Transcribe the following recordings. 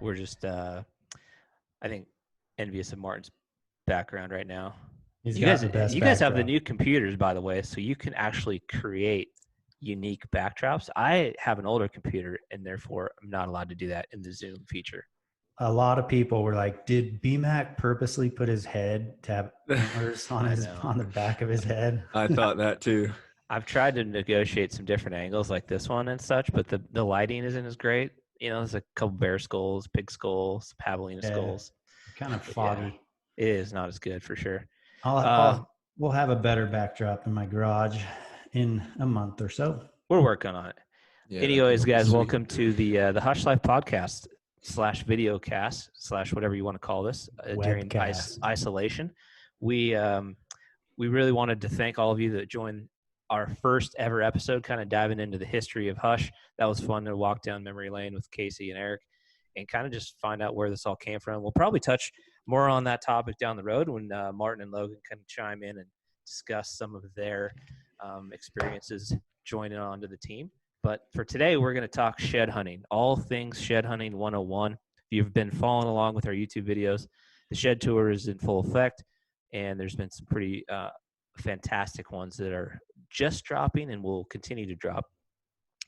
we're just, I think, envious of Martin's background right now. He's You got guys, the best you guys have the backdrop. new computers, by the way, so you can actually create unique backdrops. I have an older computer, and therefore I'm not allowed to do that in the Zoom feature. A lot of people were like, did BMAC purposely put his head to have antlers on the back of his head? I thought that too. I've tried to negotiate some different angles like this one and such, but the lighting isn't as great. You know, there's a couple bear skulls, pig skulls, javelina skulls. Kind of foggy. Yeah, it is not as good for sure. We'll have a better backdrop in my garage in a month or so. We're working on it. Yeah, anyways, guys, welcome to the Hushlife Podcast /videocast / whatever you want to call this during isolation. We really wanted to thank all of you that joined our first ever episode, kind of diving into the history of Hush. That was fun to walk down memory lane with Casey and Eric and kind of just find out where this all came from. We'll probably touch more on that topic down the road when Martin and Logan can chime in and discuss some of their experiences joining onto the team. But for today, we're going to talk shed hunting, all things shed hunting 101. If you've been following along with our YouTube videos, the shed tour is in full effect, and there's been some pretty fantastic ones that are just dropping and will continue to drop.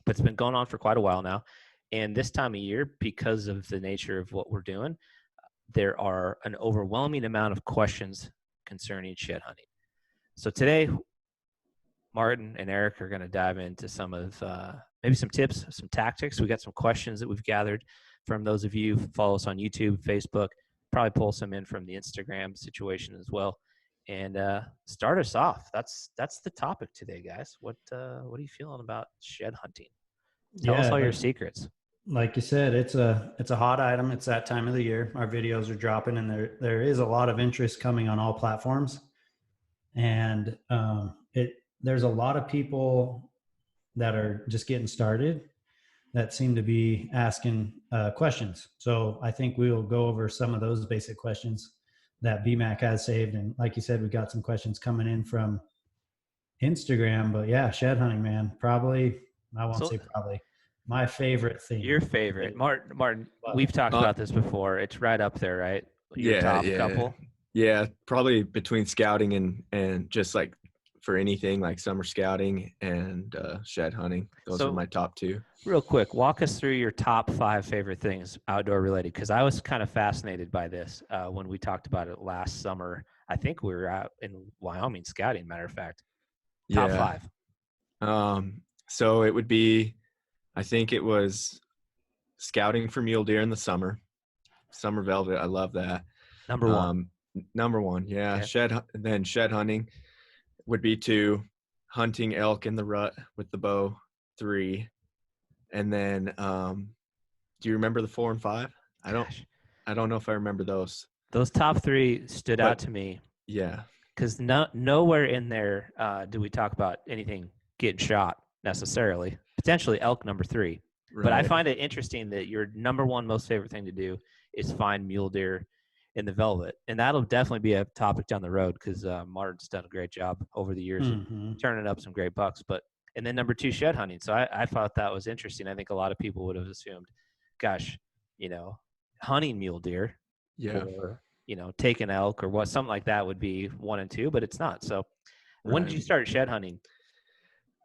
But it's been going on for quite a while now. And this time of year, because of the nature of what we're doing, there are an overwhelming amount of questions concerning shed hunting. So today, Martin and Eric are going to dive into some of maybe some tips, some tactics. We got some questions that we've gathered from those of you who follow us on YouTube, Facebook, probably pull some in from the Instagram situation as well. And start us off. That's the topic today, guys. What are you feeling about shed hunting? Tell us all your secrets. Like you said, it's a hot item. It's that time of the year. Our videos are dropping, and there is a lot of interest coming on all platforms. And there's a lot of people that are just getting started that seem to be asking questions. So I think we'll go over some of those basic questions that BMAC has saved. And like you said, we got some questions coming in from Instagram, but yeah, shed hunting, man, probably my favorite thing. Your favorite. Martin, we've talked about this before. It's right up there, right? Your top couple. Yeah, probably between scouting and just like for anything like summer scouting and shed hunting. Those are my top two. Real quick, walk us through your top 5 favorite things outdoor related, because I was kind of fascinated by this when we talked about it last summer. I think we were out in Wyoming scouting, matter of fact. Top 5. So it would be, I think it was scouting for mule deer in the summer velvet. I love that. Number one. Yeah. Okay. Shed hunting would be 2, hunting elk in the rut with the bow 3, and then do you remember the 4 and 5? I don't know if I remember those. Those top 3 stood out to me. Yeah, because nowhere in there do we talk about anything getting shot necessarily. Potentially elk number 3, right. But I find it interesting that your number 1 most favorite thing to do is find mule deer in the velvet, and that'll definitely be a topic down the road because Martin's done a great job over the years of turning up some great bucks. And then number 2, shed hunting. So I thought that was interesting. I think a lot of people would have assumed, gosh, hunting mule deer, or taking elk or something like that would be 1 and 2, but it's not. So when did you start shed hunting?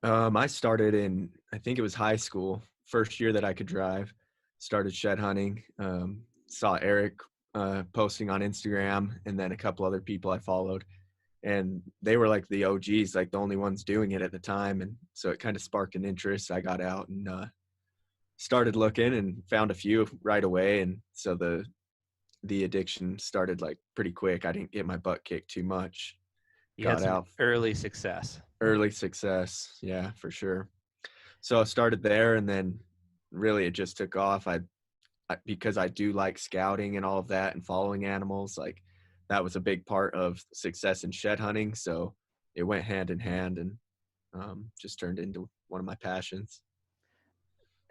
I started in, I think it was high school, first year that I could drive. Started shed hunting. Saw Eric posting on Instagram, and then a couple other people I followed, and they were like the OGs, like the only ones doing it at the time. And so it kind of sparked an interest. I got out and started looking and found a few right away. And so the addiction started like pretty quick. I didn't get my butt kicked too much. Got out. Early success. Yeah, for sure. So I started there, and then really it just took off. Because I do like scouting and all of that and following animals, like that was a big part of success in shed hunting. So it went hand in hand and just turned into one of my passions.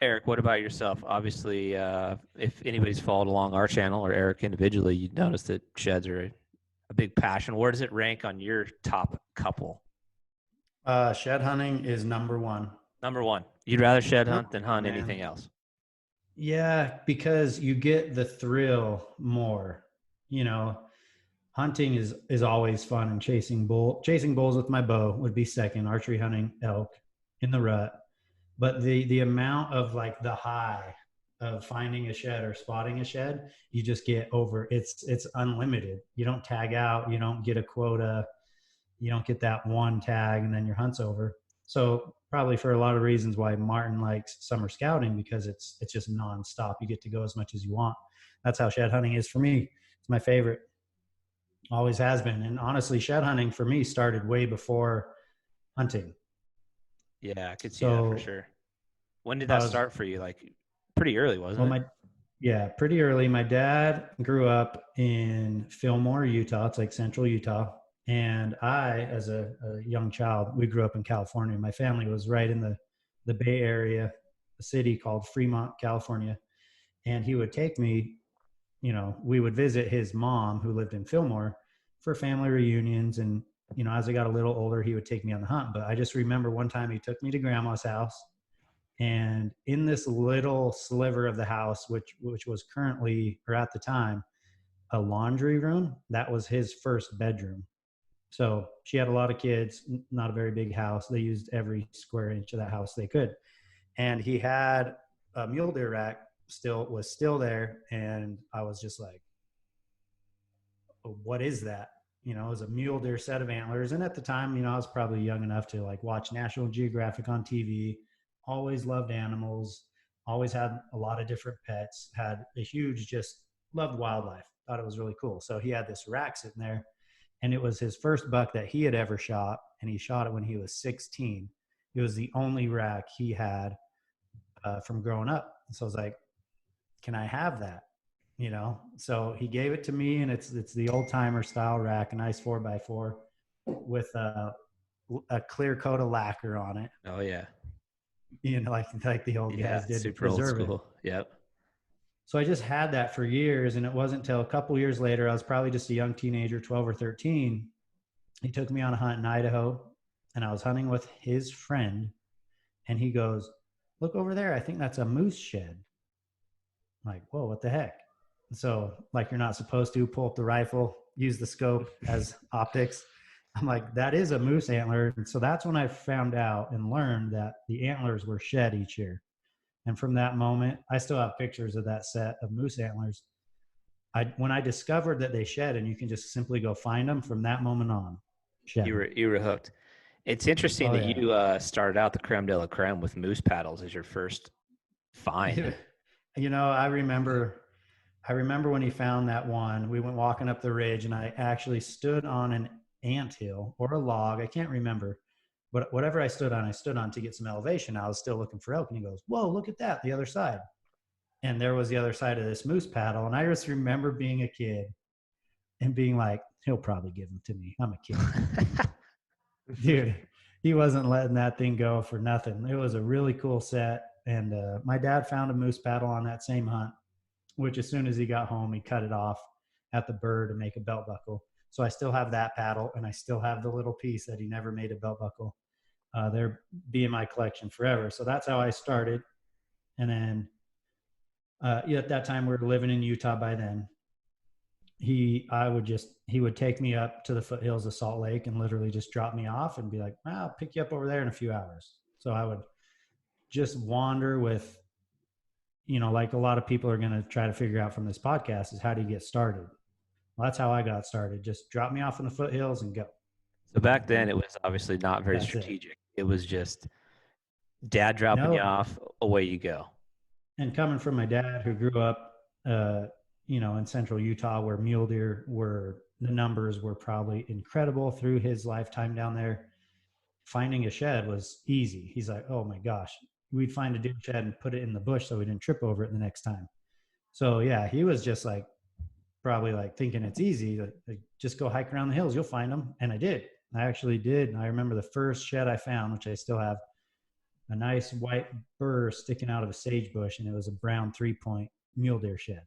Eric, what about yourself? Obviously, if anybody's followed along our channel or Eric individually, you'd notice that sheds are a big passion. Where does it rank on your top couple? Shed hunting is number 1. Number 1. You'd rather shed hunt than hunt anything else? Yeah, because you get the thrill more. You know, hunting is always fun, and chasing bulls with my bow would be second. Archery hunting elk in the rut, but the amount of like the high of finding a shed or spotting a shed, you just get over. It's unlimited. You don't tag out. You don't get a quota. You don't get that one tag and then your hunt's over. So probably for a lot of reasons why Martin likes summer scouting, because it's just nonstop. You get to go as much as you want. That's how shed hunting is for me. It's my favorite. Always has been. And honestly, shed hunting for me started way before hunting. Yeah, I could see that for sure. When did that start for you? Like pretty early, wasn't it? Yeah, pretty early. My dad grew up in Fillmore, Utah. It's like central Utah. And I, as a young child, we grew up in California. My family was right in the Bay Area, a city called Fremont, California. And he would take me, we would visit his mom who lived in Fillmore for family reunions. And, as I got a little older, he would take me on the hunt. But I just remember one time he took me to grandma's house. And in this little sliver of the house, which was currently, or at the time, a laundry room, that was his first bedroom. So she had a lot of kids, not a very big house. They used every square inch of that house they could. And he had a mule deer rack was still there. And I was just like, oh, what is that? It was a mule deer set of antlers. And at the time, I was probably young enough to like watch National Geographic on TV, always loved animals, always had a lot of different pets, had a huge, just loved wildlife, thought it was really cool. So he had this rack sitting there. And it was his first buck that he had ever shot. And he shot it when he was 16. It was the only rack he had from growing up. So I was like, can I have that? So he gave it to me, and it's the old timer style rack, a nice 4x4 with a clear coat of lacquer on it. Oh yeah. Like the old guys did. Super old school. Yep. So I just had that for years, and it wasn't until a couple years later, I was probably just a young teenager, 12 or 13. He took me on a hunt in Idaho, and I was hunting with his friend, and he goes, look over there. I think that's a moose shed. I'm like, whoa, what the heck? So like, you're not supposed to pull up the rifle, use the scope as optics. I'm like, that is a moose antler. And so that's when I found out and learned that the antlers were shed each year. And from that moment, I still have pictures of that set of moose antlers. When I discovered that they shed and you can just simply go find them, from that moment on, shed. You were hooked. It's interesting that you started out the creme de la creme with moose paddles as your first find. I remember when he found that one. We went walking up the ridge, and I actually stood on an anthill or a log. I can't remember. But whatever I stood on to get some elevation. I was still looking for elk, and he goes, whoa, look at that, the other side. And there was the other side of this moose paddle. And I just remember being a kid and being like, he'll probably give them to me. I'm a kid. Dude, he wasn't letting that thing go for nothing. It was a really cool set. And my dad found a moose paddle on that same hunt, which as soon as he got home, he cut it off at the burr to make a belt buckle. So I still have that paddle, and I still have the little piece that he never made a belt buckle. They're be in my collection forever. So that's how I started. And then at that time, we were living in Utah by then. He would take me up to the foothills of Salt Lake and literally just drop me off and be like, I'll pick you up over there in a few hours. So I would just wander with, like a lot of people are going to try to figure out from this podcast, is how do you get started? Well, that's how I got started. Just drop me off in the foothills and go. So back then it was obviously not very strategic. It was just dad dropping you off, away you go. And coming from my dad, who grew up, in central Utah, where mule deer the numbers were probably incredible through his lifetime down there, finding a shed was easy. He's like, oh my gosh, we'd find a deer shed and put it in the bush so we didn't trip over it the next time. So yeah, he was just like, probably like thinking it's easy, like just go hike around the hills, you'll find them. And I did. I actually did. And I remember the first shed I found, which I still have, a nice white burr sticking out of a sage bush, and it was a brown 3-point mule deer shed.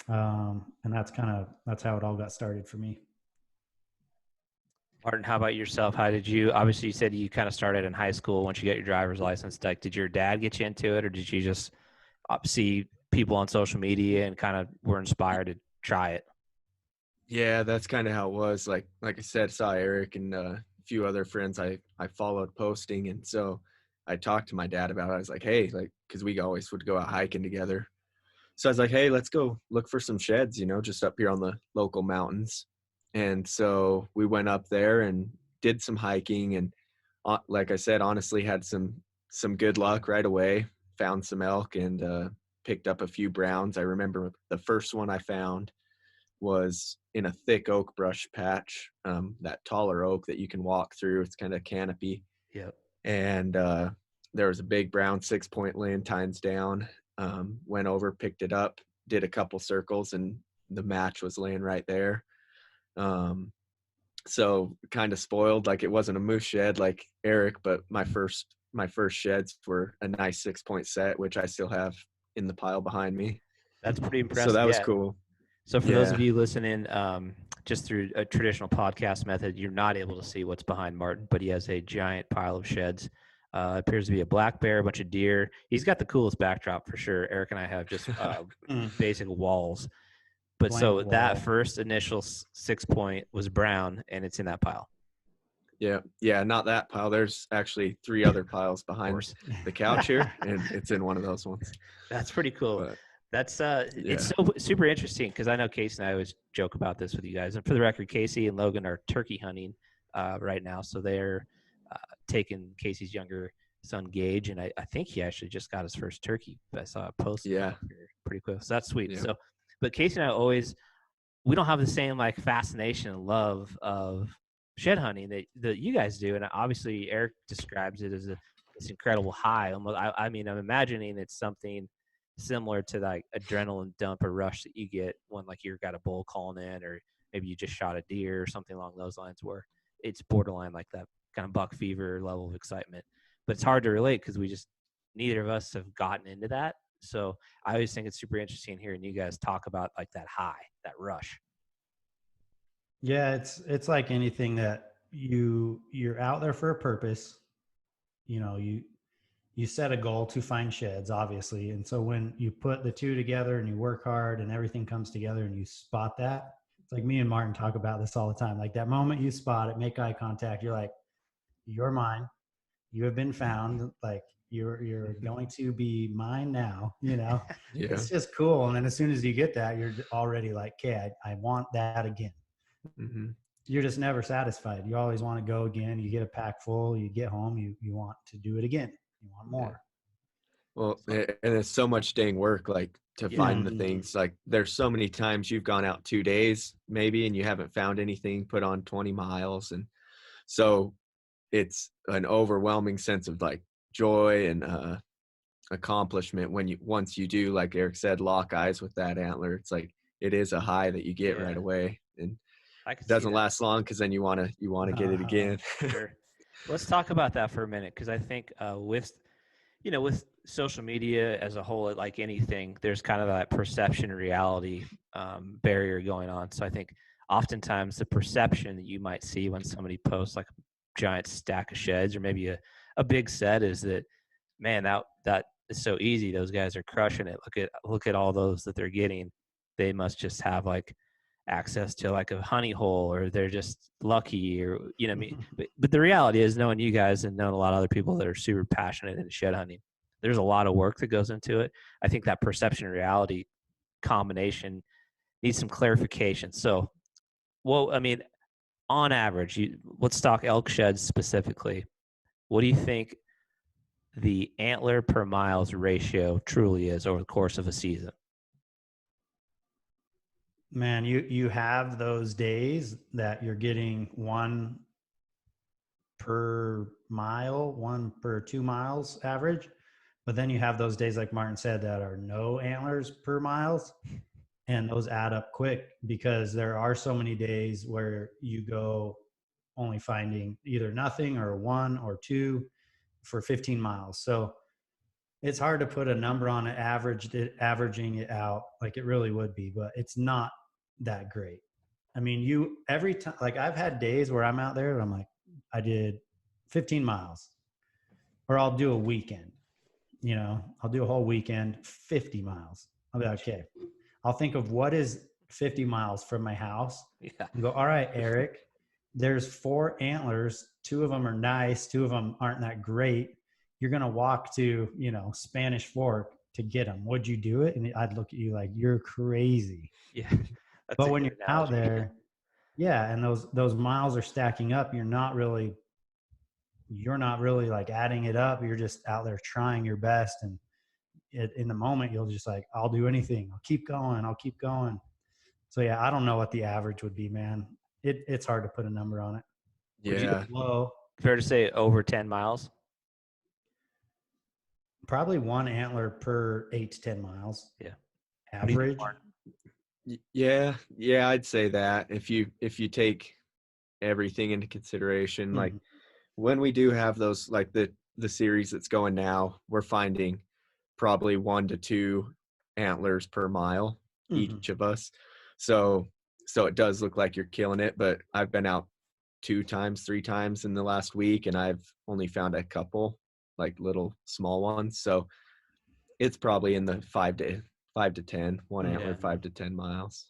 And that's how it all got started for me. Martin, how about yourself? How did you, obviously you said you kind of started in high school once you got your driver's license. Like, did your dad get you into it, or did you just see people on social media and kind of were inspired to try it? Yeah, that's kind of how it was. Like I said, saw Eric and a few other friends I followed posting, and so I talked to my dad about it. I was like, hey, like, because we always would go out hiking together. So I was like, hey, let's go look for some sheds, just up here on the local mountains. And so we went up there and did some hiking, and like I said, honestly had some good luck right away. Found some elk and picked up a few browns. I remember the first one I found was in a thick oak brush patch, that taller oak that you can walk through. It's kind of canopy. Yep. And there was a big brown 6-point laying tines down. Went over, picked it up, did a couple circles, and the match was laying right there. So kind of spoiled. Like, it wasn't a moose shed like Eric, but my first sheds were a nice 6-point set, which I still have in the pile behind me. That's pretty impressive. So that was cool. So for those of you listening, just through a traditional podcast method, you're not able to see what's behind Martin, but he has a giant pile of sheds. Appears to be a black bear, a bunch of deer. He's got the coolest backdrop for sure. Eric and I have just basic walls. But blank so wall. That first initial 6-point was brown, and it's in that pile. Yeah, not that pile. There's actually 3 other piles behind the couch here, and it's in one of those ones. That's pretty cool. But, that's it's so super interesting because I know Casey and I always joke about this with you guys. And for the record, Casey and Logan are turkey hunting right now, so they're taking Casey's younger son Gage, and I think he actually just got his first turkey. I saw a post. Yeah, pretty cool. So that's sweet. Yeah. So, but Casey and I we don't have the same like fascination and love of shed hunting that you guys do, and obviously Eric describes it as this incredible high. I mean, I'm imagining it's something similar to like adrenaline dump or rush that you get when like you've got a bull calling in, or maybe you just shot a deer or something along those lines, where it's borderline like that kind of buck fever level of excitement. But it's hard to relate because neither of us have gotten into that. So I always think it's super interesting hearing you guys talk about like that high, that rush. Yeah, it's like anything that you're out there for a purpose. You set a goal to find sheds, obviously. And so when you put the two together and you work hard and everything comes together and you spot that, it's like me and Martin talk about this all the time. Like that moment you spot it, make eye contact, you're like, you're mine. You have been found. Like you're going to be mine now, Yeah. It's just cool. And then as soon as you get that, you're already like, okay, I want that again. Mm-hmm. You're just never satisfied. You always want to go again. You get a pack full, you get home, you want to do it again. You want more. Well, and it's so much dang work, like to find the things. Like there's so many times you've gone out 2 days maybe and you haven't found anything, put on 20 miles. And so it's an overwhelming sense of like joy and accomplishment once you do, like Eric said, lock eyes with that antler. It's like it is a high that you get right away, and it doesn't last long because then you want to get it again. Sure. Let's talk about that for a minute, because I think with social media as a whole, like anything, there's kind of that perception and reality barrier going on. So I think oftentimes the perception that you might see when somebody posts like a giant stack of sheds or maybe a big set is that, man, that is so easy. Those guys are crushing it. Look at all those that they're getting. They must just have like access to like a honey hole, or they're just lucky, or what I mean. But the reality is, knowing you guys and knowing a lot of other people that are super passionate in shed hunting, there's a lot of work that goes into it. I think that perception and reality combination needs some clarification. So, I mean, on average, let's talk elk sheds specifically. What do you think the antler per miles ratio truly is over the course of a season? Man, you have those days that you're getting 1 per mile, 1 per 2 miles average. But then you have those days, like Martin said, that are no antlers per miles. And those add up quick because there are so many days where you go only finding either nothing or 1 or 2 for 15 miles. So it's hard to put a number on it, averaging it out like it really would be, but it's not that great. I mean, every time, like I've had days where I'm out there and I'm like, I did 15 miles, or I'll do a weekend. I'll do a whole weekend, 50 miles. I'll be like, okay, I'll think of what is 50 miles from my house and go, all right, Eric, there's 4 antlers. 2 of them are nice. 2 of them aren't that great. You're going to walk to, Spanish Fork to get them. Would you do it? And I'd look at you like, you're crazy. Yeah. But when you're out there, and those miles are stacking up, you're not really like adding it up. You're just out there trying your best. And in the moment, you'll just like, I'll do anything. I'll keep going. So yeah, I don't know what the average would be, man. It's hard to put a number on it. Yeah. Low. Fair to say over 10 miles? Probably 1 antler per 8 to 10 miles. Yeah. Average. Yeah, I'd say that if you take everything into consideration, like when we do have those, like the series that's going now, we're finding probably 1 to 2 antlers per mile each of us. So it does look like you're killing it, but I've been out 2 times, 3 times in the last week, and I've only found a couple, like little small ones. So it's probably in the 5 to 10, 1 antler, 5 to 10 miles.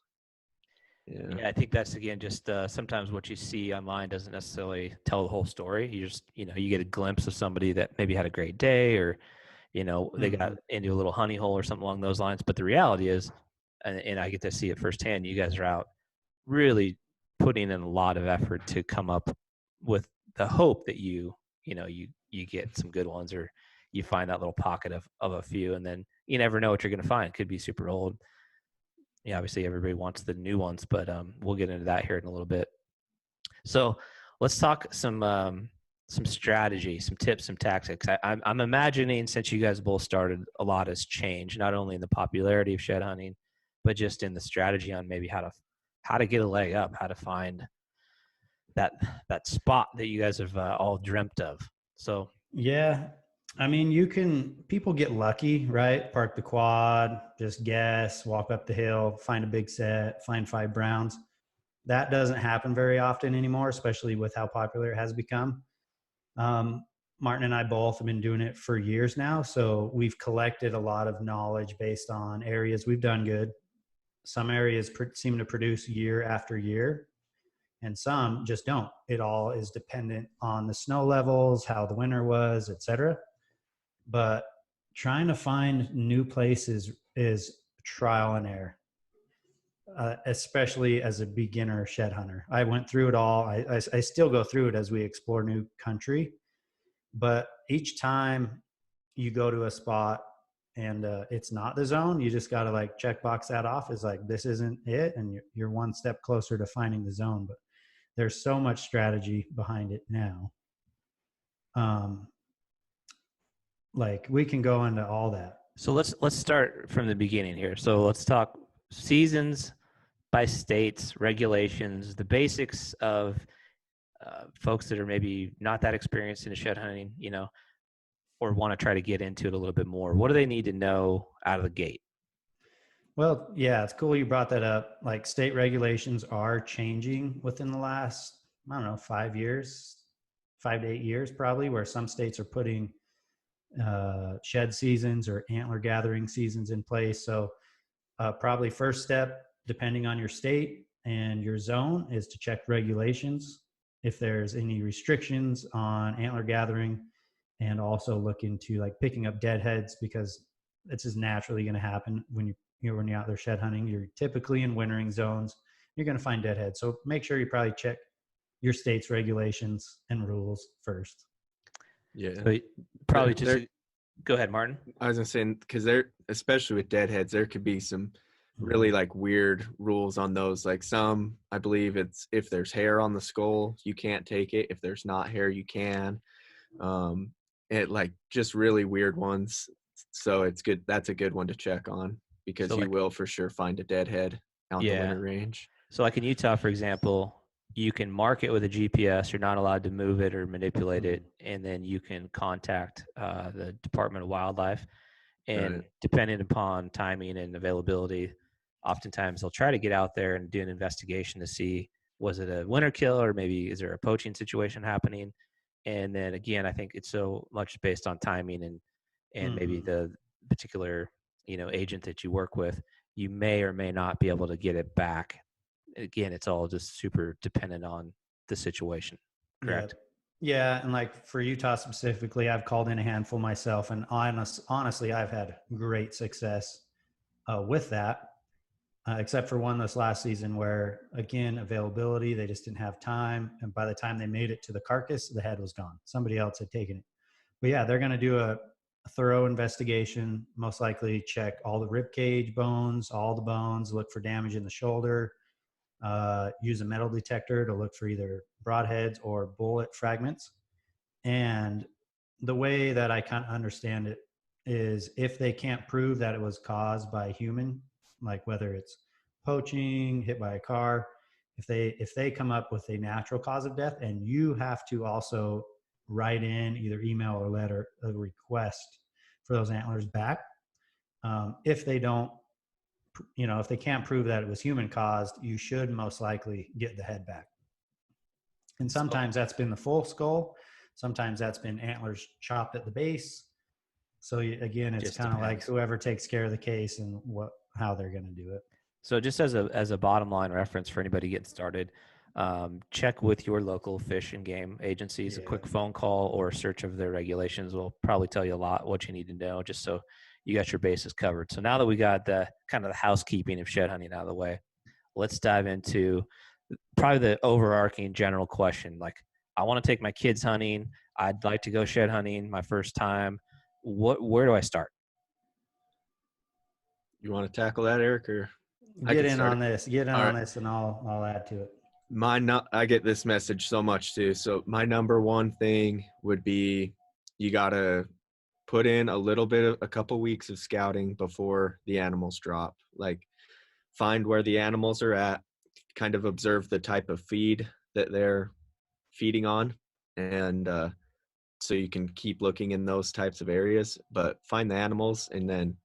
Yeah, I think that's, again, just sometimes what you see online doesn't necessarily tell the whole story. You just, you get a glimpse of somebody that maybe had a great day, or, they got into a little honey hole or something along those lines. But the reality is, and I get to see it firsthand, you guys are out really putting in a lot of effort to come up with the hope that you get some good ones, or you find that little pocket of a few, and then you never know what you're going to find. It could be super old. Yeah, obviously everybody wants the new ones, but we'll get into that here in a little bit. So let's talk some strategy, some tips, some tactics. I'm imagining, since you guys both started, a lot has changed, not only in the popularity of shed hunting, but just in the strategy on maybe how to get a leg up, how to find that spot that you guys have all dreamt of. So yeah, I mean, people get lucky, right? Park the quad, just guess, walk up the hill, find a big set, find 5 browns. That doesn't happen very often anymore, especially with how popular it has become. Martin and I both have been doing it for years now. So we've collected a lot of knowledge based on areas we've done good. Some areas seem to produce year after year, and some just don't. It all is dependent on the snow levels, how the winter was, etc. But trying to find new places is trial and error, especially as a beginner shed hunter. I went through it all. I still go through it as we explore new country. But each time you go to a spot and it's not the zone, you just got to like checkbox that off as like, this isn't it. And you're one step closer to finding the zone. But there's so much strategy behind it now. Like we can go into all that. So let's start from the beginning here. So let's talk seasons by states, regulations, the basics of folks that are maybe not that experienced in shed hunting, or want to try to get into it a little bit more. What do they need to know out of the gate? Well, yeah, it's cool you brought that up. Like state regulations are changing within the last, 5 years, 5 to 8 years probably, where some states are putting shed seasons or antler gathering seasons in place. So probably first step, depending on your state and your zone, is to check regulations if there's any restrictions on antler gathering, and also look into like picking up deadheads, because it's just naturally going to happen when you're out there shed hunting. You're typically in wintering zones, you're going to find deadheads. So make sure you probably check your state's regulations and rules first. Yeah. So probably just go ahead, Martin. I was gonna say, because especially with deadheads, there could be some really like weird rules on those. Like some, I believe it's if there's hair on the skull, you can't take it. If there's not hair, you can. It like just really weird ones. So it's good. That's a good one to check on, because you will for sure find a deadhead out the winter range. So like in Utah, for example, you can mark it with a GPS. You're not allowed to move it or manipulate it. And then you can contact the Department of Wildlife. And depending upon timing and availability, oftentimes they'll try to get out there and do an investigation to see, was it a winter kill, or maybe is there a poaching situation happening? And then again, I think it's so much based on timing and maybe the particular, agent that you work with, you may or may not be able to get it back. Again, it's all just super dependent on the situation. Correct? Yeah. And like for Utah specifically, I've called in a handful myself, and honestly, I've had great success with that. Except for one this last season where, again, availability, they just didn't have time. And by the time they made it to the carcass, the head was gone. Somebody else had taken it. But yeah, they're going to do a thorough investigation, most likely check all the rib cage bones, all the bones, look for damage in the shoulder, use a metal detector to look for either broadheads or bullet fragments. And the way that I kind of understand it is if they can't prove that it was caused by a human, like whether it's poaching, hit by a car, if they come up with a natural cause of death, and you have to also write in either email or letter a request for those antlers back. If they don't, if they can't prove that it was human caused, you should most likely get the head back. And sometimes that's been the full skull. Sometimes that's been antlers chopped at the base. So again, it's kind of like whoever takes care of the case and how they're going to do it. So just as a bottom line reference for anybody getting started, check with your local fish and game agencies. Yeah. A quick phone call or a search of their regulations will probably tell you a lot what you need to know, just so you got your bases covered. So now that we got the kind of the housekeeping of shed hunting out of the way, let's dive into probably the overarching general question. Like, I want to take my kids hunting. I'd like to go shed hunting my first time. Where do I start? You want to tackle that, Eric, or get in on this, and I'll add to it. I get this message so much too. So my number one thing would be, you got to put in a couple weeks of scouting before the animals drop. Like, find where the animals are at, kind of observe the type of feed that they're feeding on. And, so you can keep looking in those types of areas, but find the animals and then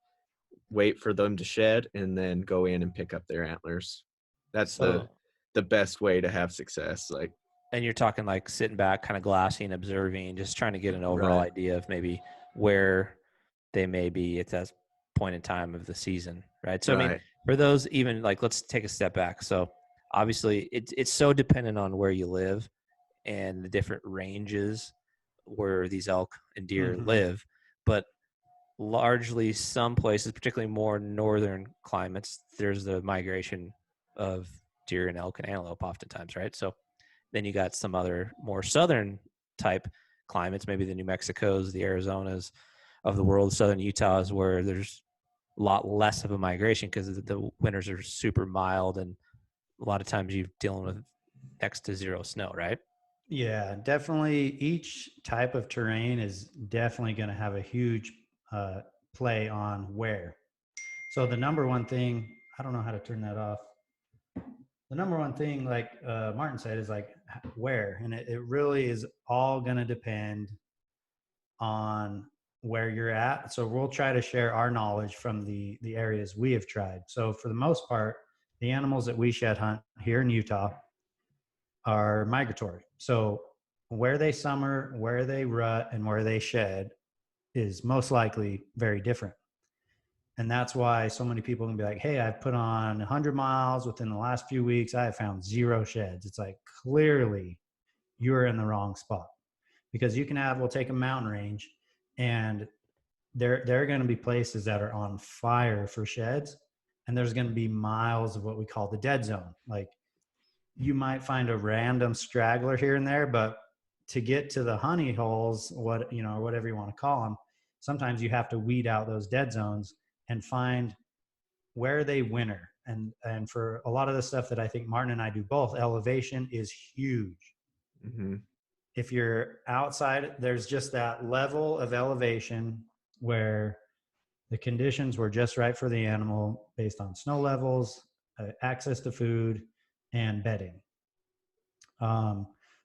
wait for them to shed and then go in and pick up their antlers. That's the best way to have success. Like, and you're talking like sitting back, kind of glassing, observing, just trying to get an overall idea of maybe where they may be at that point in time of the season. Right. So, I mean, for those, even like, let's take a step back. So obviously it's so dependent on where you live and the different ranges where these elk and deer live, but largely some places, particularly more northern climates, there's the migration of deer and elk and antelope oftentimes, right? So then you got some other more southern type climates, maybe the New Mexicos, the Arizonas of the world, southern Utahs, where there's a lot less of a migration because the winters are super mild, and a lot of times you're dealing with next to zero snow, right? Yeah, definitely. Each type of terrain is definitely going to have a huge play on where. So the number one thing, I don't know how to turn that off. The number one thing, like Martin said, is like where. And it really is all going to depend on where you're at. So we'll try to share our knowledge from the areas we have tried. So for the most part, the animals that we shed hunt here in Utah are migratory. So where they summer, where they rut, and where they shed is most likely very different. And that's why so many people can be like, hey, I've put on 100 miles within the last few weeks. I have found 0 sheds. It's like, clearly you're in the wrong spot, because we'll take a mountain range, and there are going to be places that are on fire for sheds. And there's going to be miles of what we call the dead zone. Like, you might find a random straggler here and there, but to get to the honey holes, whatever you want to call them, sometimes you have to weed out those dead zones and find where they winter. And for a lot of the stuff that I think Martin and I do both, elevation is huge. Mm-hmm. If you're outside, there's just that level of elevation where the conditions were just right for the animal based on snow levels, access to food, and bedding.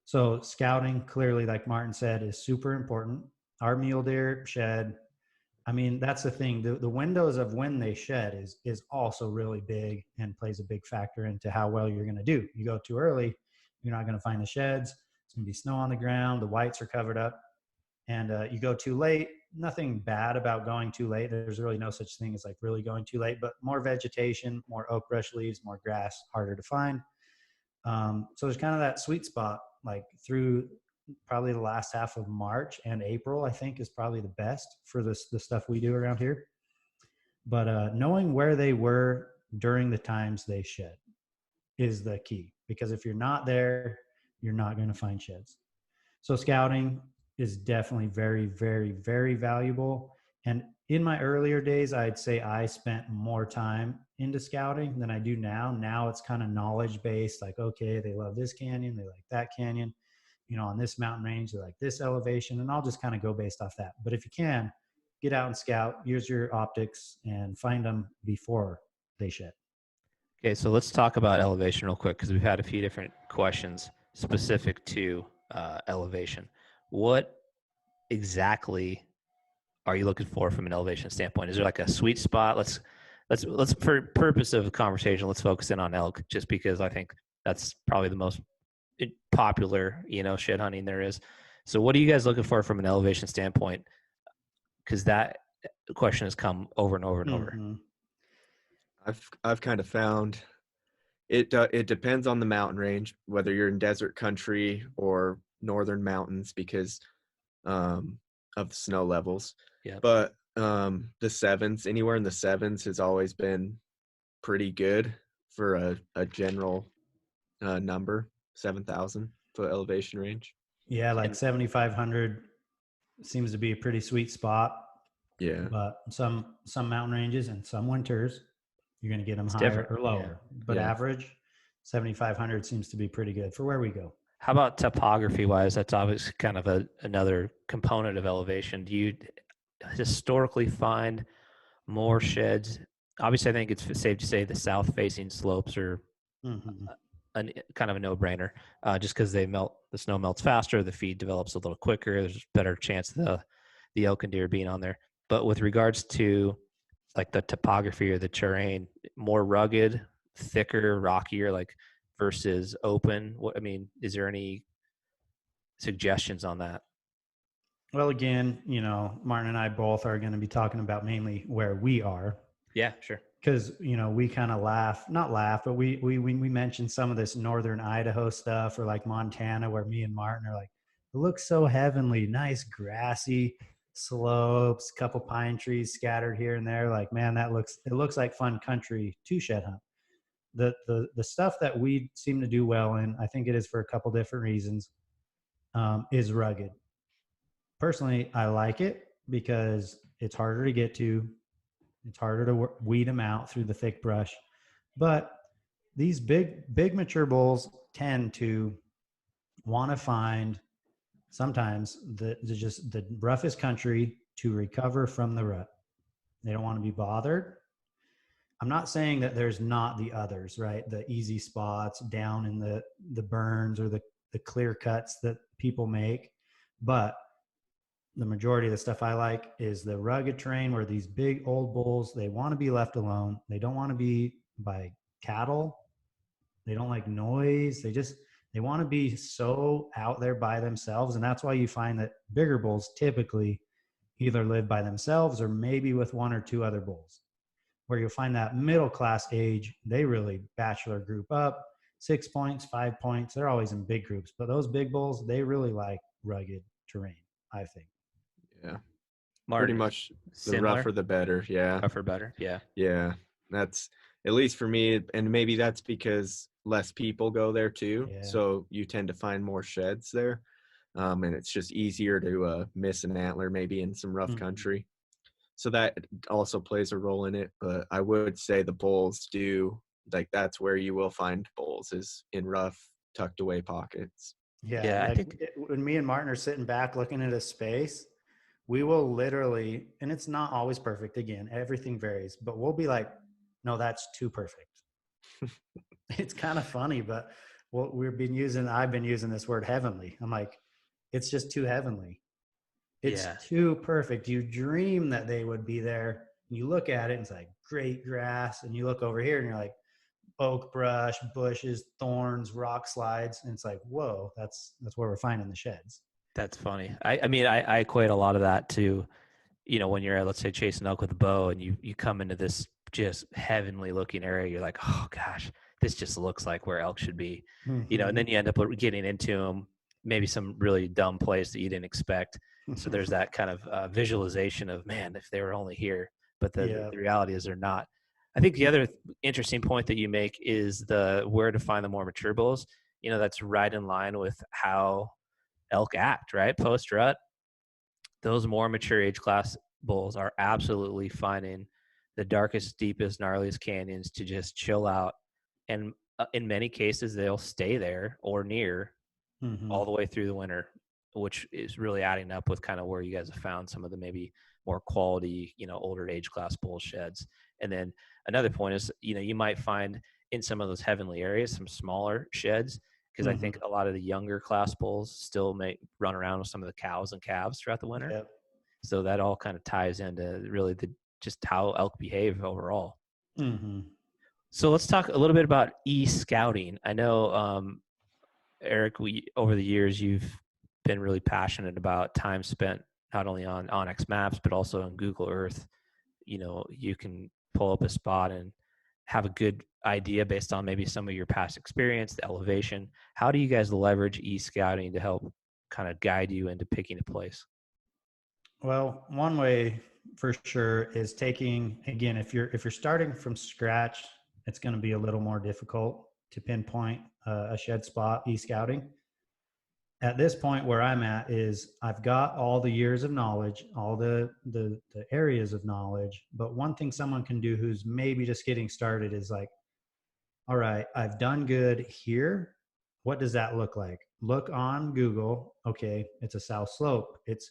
So scouting, clearly, like Martin said, is super important. Our mule deer shed, I mean, that's the thing. The windows of when they shed is also really big and plays a big factor into how well you're going to do. You go too early, you're not going to find the sheds. It's going to be snow on the ground. The whites are covered up. And you go too late, nothing bad about going too late. There's really no such thing as like really going too late, but more vegetation, more oak brush leaves, more grass, harder to find. So there's kind of that sweet spot, like through probably the last half of March and April, I think is probably the best for the stuff we do around here. But knowing where they were during the times they shed is the key, because if you're not there, you're not going to find sheds. So scouting is definitely very, very, very valuable. And in my earlier days, I'd say I spent more time into scouting than I do now. Now it's kind of knowledge based, like, okay, they love this canyon, they like that canyon, you know, on this mountain range, they like this elevation, and I'll just kind of go based off that. But if you can, get out and scout, use your optics, and find them before they shed. Okay, so let's talk about elevation real quick, because we've had a few different questions specific to elevation. What exactly are you looking for from an elevation standpoint? Is there like a sweet spot? Let's for purpose of conversation, let's focus in on elk, just because I think that's probably the most popular, you know, shed hunting there is. So what are you guys looking for from an elevation standpoint? Because that question has come over and over and over. I've kind of found it depends on the mountain range, whether you're in desert country or northern mountains, because of the snow levels. Yeah. But the sevens, anywhere in the sevens has always been pretty good for a general number, 7,000 foot elevation range. Yeah, like 7,500 seems to be a pretty sweet spot. Yeah. But some mountain ranges and some winters, you're going to get them It's higher different. or lower. Yeah. But average, 7,500 seems to be pretty good for where we go. How about topography wise? That's obviously kind of another component of elevation. Do you historically find more sheds? Obviously, I think it's safe to say the south facing slopes are kind of a no-brainer, just because the snow melts faster, the feed develops a little quicker, there's a better chance of the elk and deer being on there. But with regards to like the topography or the terrain, more rugged, thicker, rockier, like versus open, is there any suggestions on that? Well, again, you know, Martin and I both are going to be talking about mainly where we are. Yeah, sure. Because, you know, we kind of not laugh, but we mentioned some of this northern Idaho stuff, or like Montana, where me and Martin are like, it looks so heavenly, nice grassy slopes, couple pine trees scattered here and there. Like, man, it looks like fun country to shed hunt. The stuff that we seem to do well in, I think it is for a couple different reasons, is rugged. Personally, I like it because it's harder to get to. It's harder to weed them out through the thick brush. But these big mature bulls tend to want to find sometimes the roughest country to recover from the rut. They don't want to be bothered. I'm not saying that there's not the others, right? The easy spots down in the burns or the clear cuts that people make. But the majority of the stuff I like is the rugged terrain where these big old bulls, they want to be left alone. They don't want to be by cattle. They don't like noise. They want to be so out there by themselves. And that's why you find that bigger bulls typically either live by themselves or maybe with one or two other bulls. Where you'll find that middle class age, they really bachelor group up, 6 points, 5 points. They're always in big groups. But those big bulls, they really like rugged terrain, I think. Yeah. Martin, pretty much the similar? rougher the better. Yeah. Rougher better. Yeah. Yeah. That's, at least for me, and maybe that's because less people go there too. Yeah. So you tend to find more sheds there. And it's just easier to miss an antler maybe in some rough country. So that also plays a role in it. But I would say the bulls do, like, that's where you will find bulls, is in rough, tucked away pockets. Yeah, like, I think when me and Martin are sitting back looking at a space, we will literally, and it's not always perfect. Again, everything varies, but we'll be like, no, that's too perfect. It's kind of funny, but I've been using this word heavenly. I'm like, it's just too heavenly. It's too perfect. You dream that they would be there. You look at it and it's like great grass. And you look over here and you're like oak brush, bushes, thorns, rock slides. And it's like, whoa, that's where we're finding the sheds. That's funny. I mean, I equate a lot of that to, when you're, let's say, chasing elk with a bow and you come into this just heavenly looking area, you're like, oh gosh, this just looks like where elk should be, and then you end up getting into them, maybe some really dumb place that you didn't expect. So there's that kind of visualization of, man, if they were only here, but the reality is they're not. I think the other interesting point that you make is where to find the more mature bulls. That's right in line with how elk act, right? Post rut, those more mature age class bulls are absolutely finding the darkest, deepest, gnarliest canyons to just chill out. And in many cases, they'll stay there or near all the way through the winter, which is really adding up with kind of where you guys have found some of the maybe more quality, older age class bull sheds. And then another point is, you might find in some of those heavenly areas, some smaller sheds, because I think a lot of the younger class bulls still may run around with some of the cows and calves throughout the winter. Yep. So that all kind of ties into really just how elk behave overall. So let's talk a little bit about e-scouting. I know, Eric, over the years, you've been really passionate about time spent not only on Onyx Maps, but also on Google Earth. You can pull up a spot and have a good idea based on maybe some of your past experience, the elevation. How do you guys leverage e-scouting to help kind of guide you into picking a place? Well, one way for sure is taking, again, if you're starting from scratch, it's going to be a little more difficult to pinpoint a shed spot e-scouting. At this point where I'm at is I've got all the years of knowledge, all the areas of knowledge, but one thing someone can do who's maybe just getting started is like, all right, I've done good here. What does that look like? Look on Google. Okay, it's a south slope. It's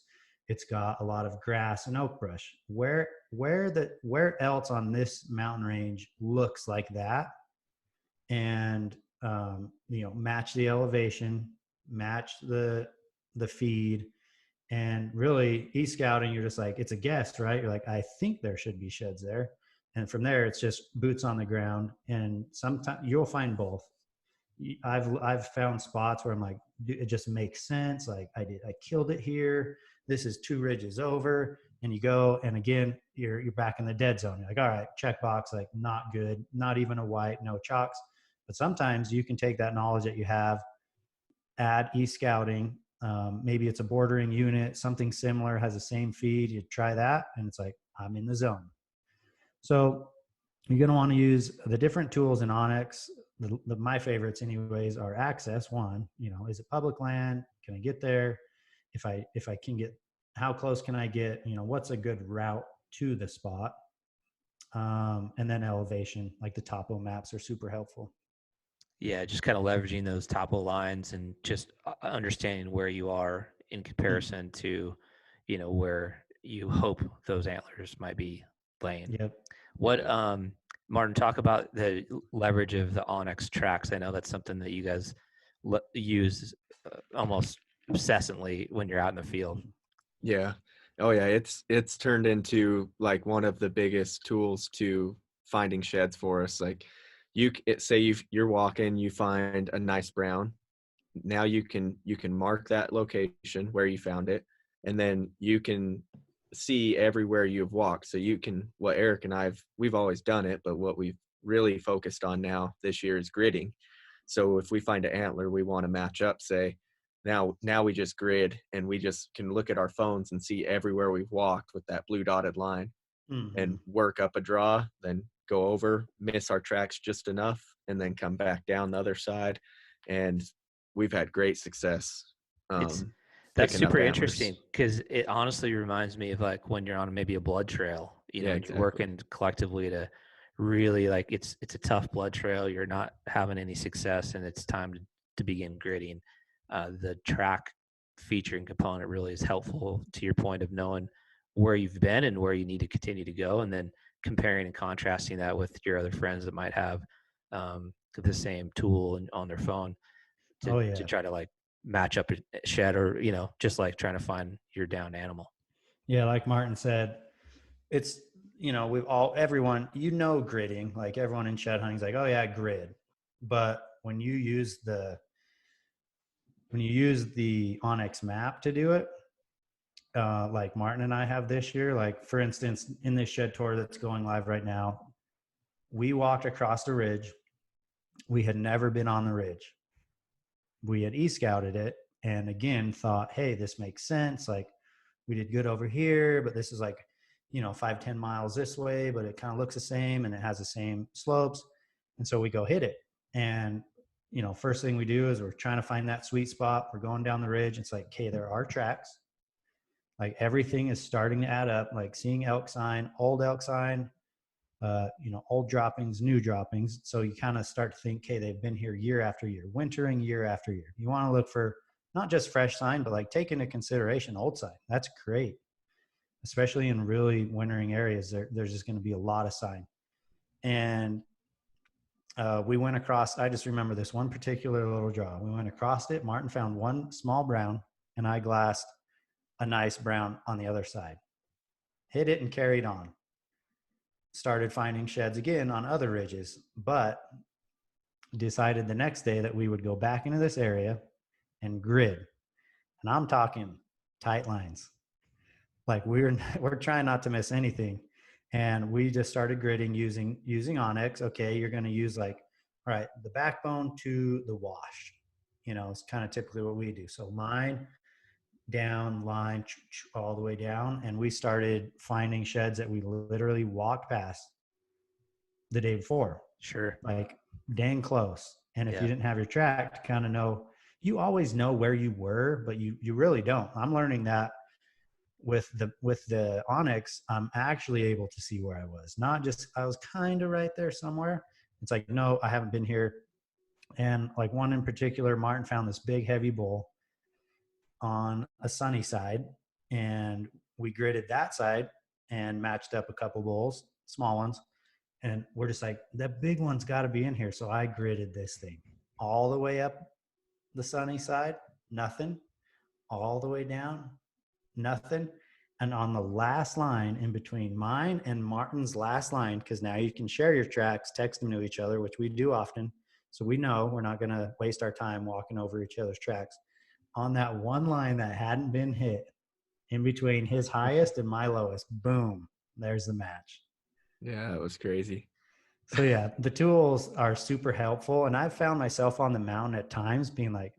got a lot of grass and oak brush. Where else on this mountain range looks like that? And match the elevation, match the feed, and really e-scouting, you're just like, it's a guess, right? You're like, I think there should be sheds there. And from there, it's just boots on the ground. And sometimes you'll find both. I've found spots where I'm like, it just makes sense. Like I killed it here. This is 2 ridges over, and you go, and again, you're back in the dead zone. You're like, all right, check box, like not good, not even a white, no chalks. But sometimes you can take that knowledge that you have, add e-scouting. Maybe it's a bordering unit, something similar, has the same feed. You try that, and it's like, I'm in the zone. So you're going to want to use the different tools in Onyx. My favorites anyways are access. One, is it public land? Can I get there? If I can get, how close can I get? What's a good route to the spot? And then elevation, like the topo maps are super helpful. Yeah, just kind of leveraging those topo lines and just understanding where you are in comparison to, where you hope those antlers might be laying. Yep. What, Martin, talk about the leverage of the Onyx tracks. I know that's something that you guys use almost obsessively when you're out in the field. Yeah. Oh yeah. It's turned into like one of the biggest tools to finding sheds for us. Like you're walking, you find a nice brown. Now you can mark that location where you found it, and then you can see everywhere you've walked. So what Eric and we've always done it, but what we've really focused on now this year is gridding. So if we find an antler we want to match up, say, now we just grid, and we just can look at our phones and see everywhere we've walked with that blue dotted line, and work up a draw, then go over, miss our tracks just enough, and then come back down the other side. And we've had great success. That's super interesting, because it honestly reminds me of like when you're on maybe a blood trail, exactly. You're working collectively to really, like, it's a tough blood trail. You're not having any success, and it's time to begin gridding. The track featuring component really is helpful to your point of knowing where you've been and where you need to continue to go, and then comparing and contrasting that with your other friends that might have the same tool on their phone to try to like match up a shed, or just like trying to find your downed animal. Yeah, like Martin said, it's everyone gridding, like everyone in shed hunting is like, oh yeah, grid. But when you use the when you use the onX map to do it, like Martin and I have this year, like for instance, in this shed tour that's going live right now, we walked across the ridge. We had never been on the ridge. We had e-scouted it and again thought, hey, this makes sense. Like we did good over here, but this is like, 5-10 miles this way, but it kind of looks the same and it has the same slopes. And so we go hit it. And, first thing we do is we're trying to find that sweet spot. We're going down the ridge. It's like, okay, there are tracks. Like everything is starting to add up, like seeing elk sign, old elk sign, old droppings, new droppings. So you kind of start to think, okay, they've been here year after year, wintering year after year. You want to look for not just fresh sign, but like take into consideration old sign. That's great. Especially in really wintering areas, there's just going to be a lot of sign. And we went across, I just remember this one particular little draw. We went across it. Martin found one small brown and I glassed a nice brown on the other side. Hit it and carried on. Started finding sheds again on other ridges, but decided the next day that we would go back into this area and grid. And I'm talking tight lines. Like we're trying not to miss anything. And we just started gridding using onX. Okay, you're going to use like, all right, the backbone to the wash. It's kind of typically what we do. So line, down, line, all the way down. And we started finding sheds that we literally walked past the day before. Sure. Like dang close. And if you didn't have your track to kind of know, you always know where you were, but you really don't. I'm learning that with the onX, I'm actually able to see where I was. Not just, I was kind of right there somewhere. It's like, no, I haven't been here. And like one in particular, Martin found this big heavy bull on a sunny side, and we gridded that side and matched up a couple bulls, small ones. And we're just like, that big one's got to be in here. So I gridded this thing all the way up the sunny side, nothing. All the way down, nothing. And on the last line in between mine and Martin's last line, because now you can share your tracks, text them to each other, which we do often. So we know we're not going to waste our time walking over each other's tracks. On that one line that hadn't been hit, in between his highest and my lowest, boom, there's the match. Yeah, it was crazy. So yeah, the tools are super helpful. And I've found myself on the mountain at times being like,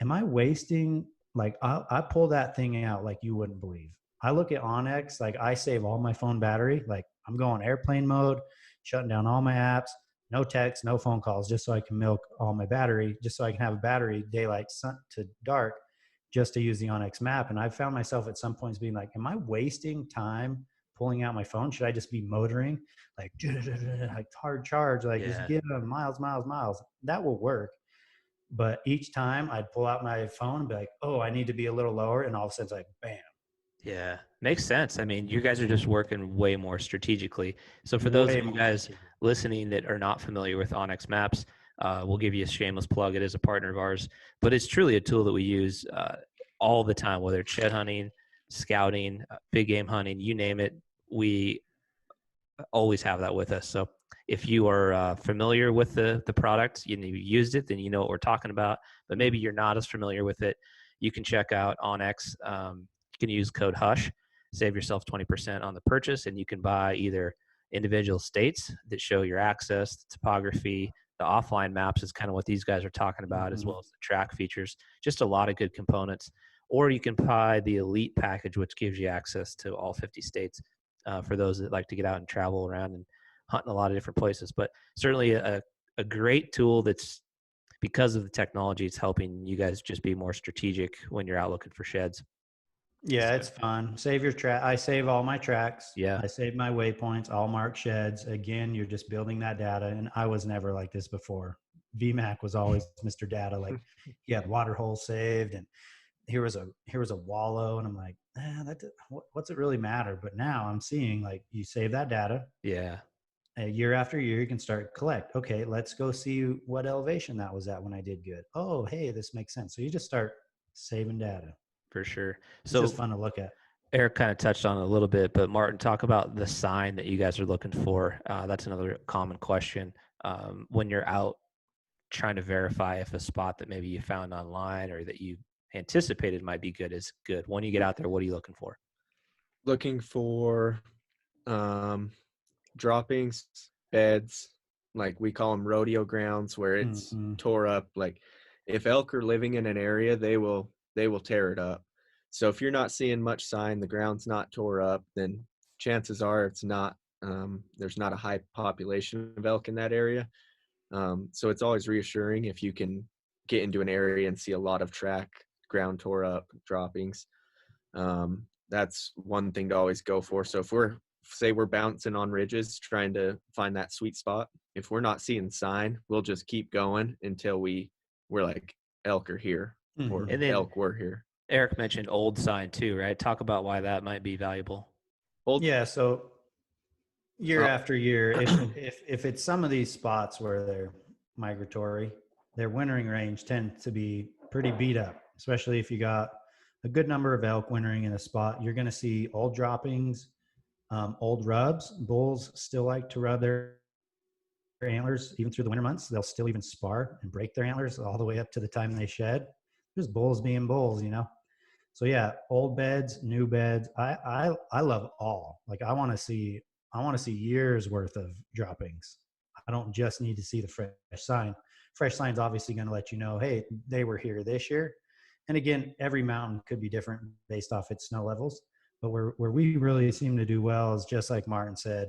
am I wasting, like I pull that thing out like you wouldn't believe. I look at onX, like I save all my phone battery. Like I'm going airplane mode, shutting down all my apps, no texts, no phone calls, just so I can milk all my battery, just so I can have a battery daylight sun to dark, just to use the onX map. And I've found myself at some points being like, am I wasting time pulling out my phone? Should I just be motoring like hard charge, like just give them miles. That will work. But each time I'd pull out my phone and be like, oh, I need to be a little lower. And all of a sudden it's like, bam. Yeah, makes sense. I mean, you guys are just working way more strategically. So for those of you guys listening that are not familiar with onX Maps, we'll give you a shameless plug. It is a partner of ours, but it's truly a tool that we use all the time, whether it's shed hunting, scouting, big game hunting, you name it. We always have that with us. So if you are familiar with the product, you used it, then you know what we're talking about. But maybe you're not as familiar with it, you can check out onX. You can use code HUSH, save yourself 20% on the purchase, and you can buy either individual states that show your access, the topography, the offline maps is kind of what these guys are talking about, as well as the track features, just a lot of good components. Or you can buy the elite package, which gives you access to all 50 states for those that like to get out and travel around and hunt in a lot of different places. But certainly a great tool that's, because of the technology, it's helping you guys just be more strategic when you're out looking for sheds. Yeah, it's fun. Save your track. I save all my tracks. Yeah. I save my waypoints, all marked sheds. Again, you're just building that data. And I was never like this before. VMAC was always Mr. Data. Like he had water holes saved, and here was a wallow, and I'm like, what's it really matter? But now I'm seeing like you save that data. Yeah. Year after year, you can start collect. Okay, let's go see what elevation that was at when I did good. Oh, hey, this makes sense. So you just start saving data. For sure. So it's just fun to look at. Eric kind of touched on it a little bit, but Martin, talk about the sign that you guys are looking for. That's another common question when you're out trying to verify if a spot that maybe you found online or that you anticipated might be good is good? When you get out there, what are you looking for? Looking for droppings, beds, like we call them rodeo grounds, where it's tore up. Like if elk are living in an area, they will tear it up. So if you're not seeing much sign, the ground's not tore up, then chances are it's not, there's not a high population of elk in that area. So it's always reassuring if you can get into an area and see a lot of track, ground tore up, droppings. That's one thing to always go for. So if we're bouncing on ridges, trying to find that sweet spot, if we're not seeing sign, we'll just keep going until we're like, elk are here, or and then elk were here. Eric mentioned old sign too, right? Talk about why that might be valuable. Yeah. So year after year, if it's some of these spots where they're migratory, their wintering range tends to be pretty beat up, especially if you got a good number of elk wintering in a spot. You're going to see old droppings, old rubs. Bulls still like to rub their antlers even through the winter months. They'll still even spar and break their antlers all the way up to the time they shed. Just bulls being bulls, you know. So yeah, old beds, new beds. I love all. Like I want to see years worth of droppings. I don't just need to see the fresh sign. Fresh sign's obviously going to let you know, hey, they were here this year. And again, every mountain could be different based off its snow levels. But where we really seem to do well is just like Martin said,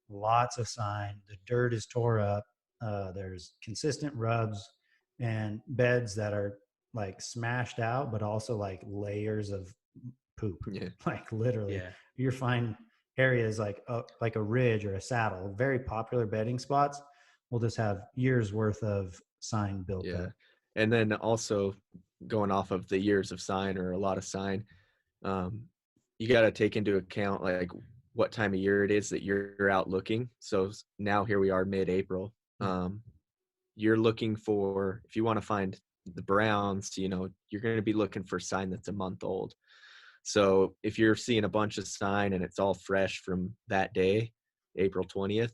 lots of sign. The dirt is tore up. There's consistent rubs and beds that are like smashed out, but also like layers of poop. Yeah. Like literally, Yeah. you find areas like a ridge or a saddle, very popular bedding spots will just have years worth of sign built up. And then also going off of the years of sign or a lot of sign, you got to take into account like what time of year it is that you're out looking. So now here we are mid-April. You're looking for, if you want to find the browns, you know, you're going to be looking for sign that's a month old. So if you're seeing a bunch of sign and it's all fresh from that day, April 20th,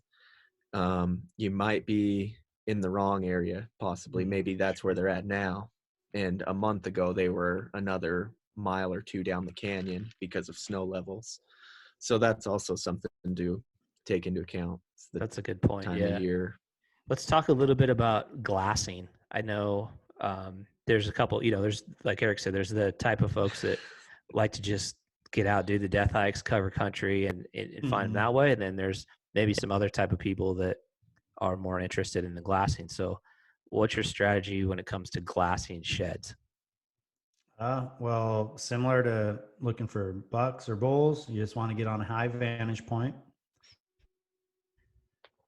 you might be in the wrong area, possibly. Maybe that's where they're at now. And a month ago, they were another mile or two down the canyon because of snow levels. So that's also something to take into account. That's a good point. Time of year. Let's talk a little bit about glassing. I know there's a couple, you know, there's, like Eric said, there's the type of folks that like to just get out, do the death hikes, cover country and find them that way. And then there's maybe some other type of people that are more interested in the glassing. So what's your strategy when it comes to glassing sheds? Well, similar to looking for bucks or bulls, you just want to get on a high vantage point.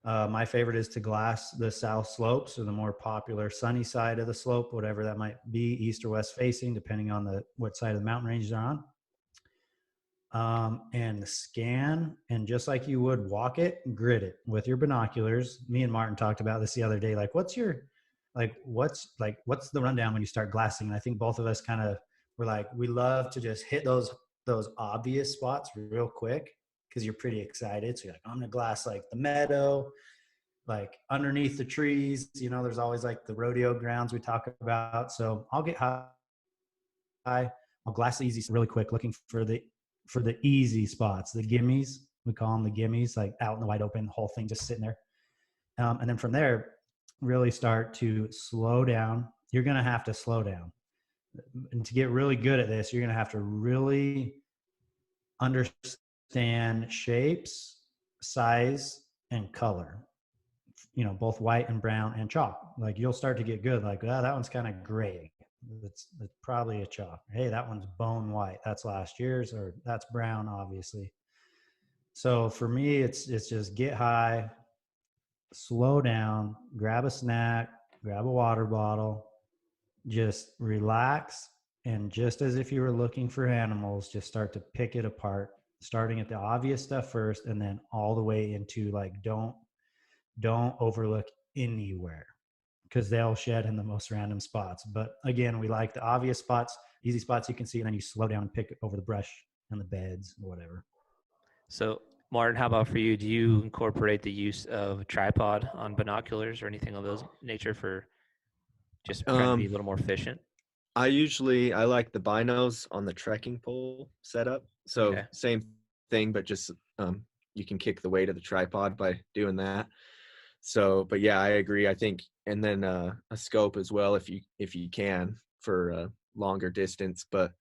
My favorite is to glass the south slope, so the more popular sunny side of the slope, whatever that might be, east or west facing, depending on what side of the mountain range they're on. And scan, and just like you would walk it, grid it with your binoculars. Me and Martin talked about this the other day. Like, what's the rundown when you start glassing? And I think both of us kind of were like, we love to just hit those obvious spots real quick because you're pretty excited. So you're like, I'm gonna glass like the meadow, like underneath the trees. You know, there's always like the rodeo grounds we talk about. So I'll get high. I'll glass the easy really quick, looking for the easy spots, the gimmies. We call them the gimmies, like out in the wide open, whole thing just sitting there. And then from there, really start to slow down. You're going to have to slow down. And to get really good at this, you're going to have to really understand shapes, size, and color. You know, both white and brown and chalk. Like you'll start to get good. Like, that one's kind of gray. It's probably a chalk. Hey, that one's bone white. That's last year's, or that's brown, obviously. So for me, it's just get high, slow down, grab a snack, grab a water bottle, just relax. And just as if you were looking for animals, just start to pick it apart, starting at the obvious stuff first, and then all the way into like, don't overlook anywhere, because they'll shed in the most random spots. But again, we like the obvious spots, easy spots you can see, and then you slow down and pick it over the brush and the beds or whatever. So Martin, how about for you? Do you incorporate the use of a tripod on binoculars or anything of those nature for Just trying to be a little more efficient? I like the binos on the trekking pole setup. So same thing, but just you can kick the weight of the tripod by doing that. So, but yeah, I agree. I think, and then a scope as well if you can for a longer distance. But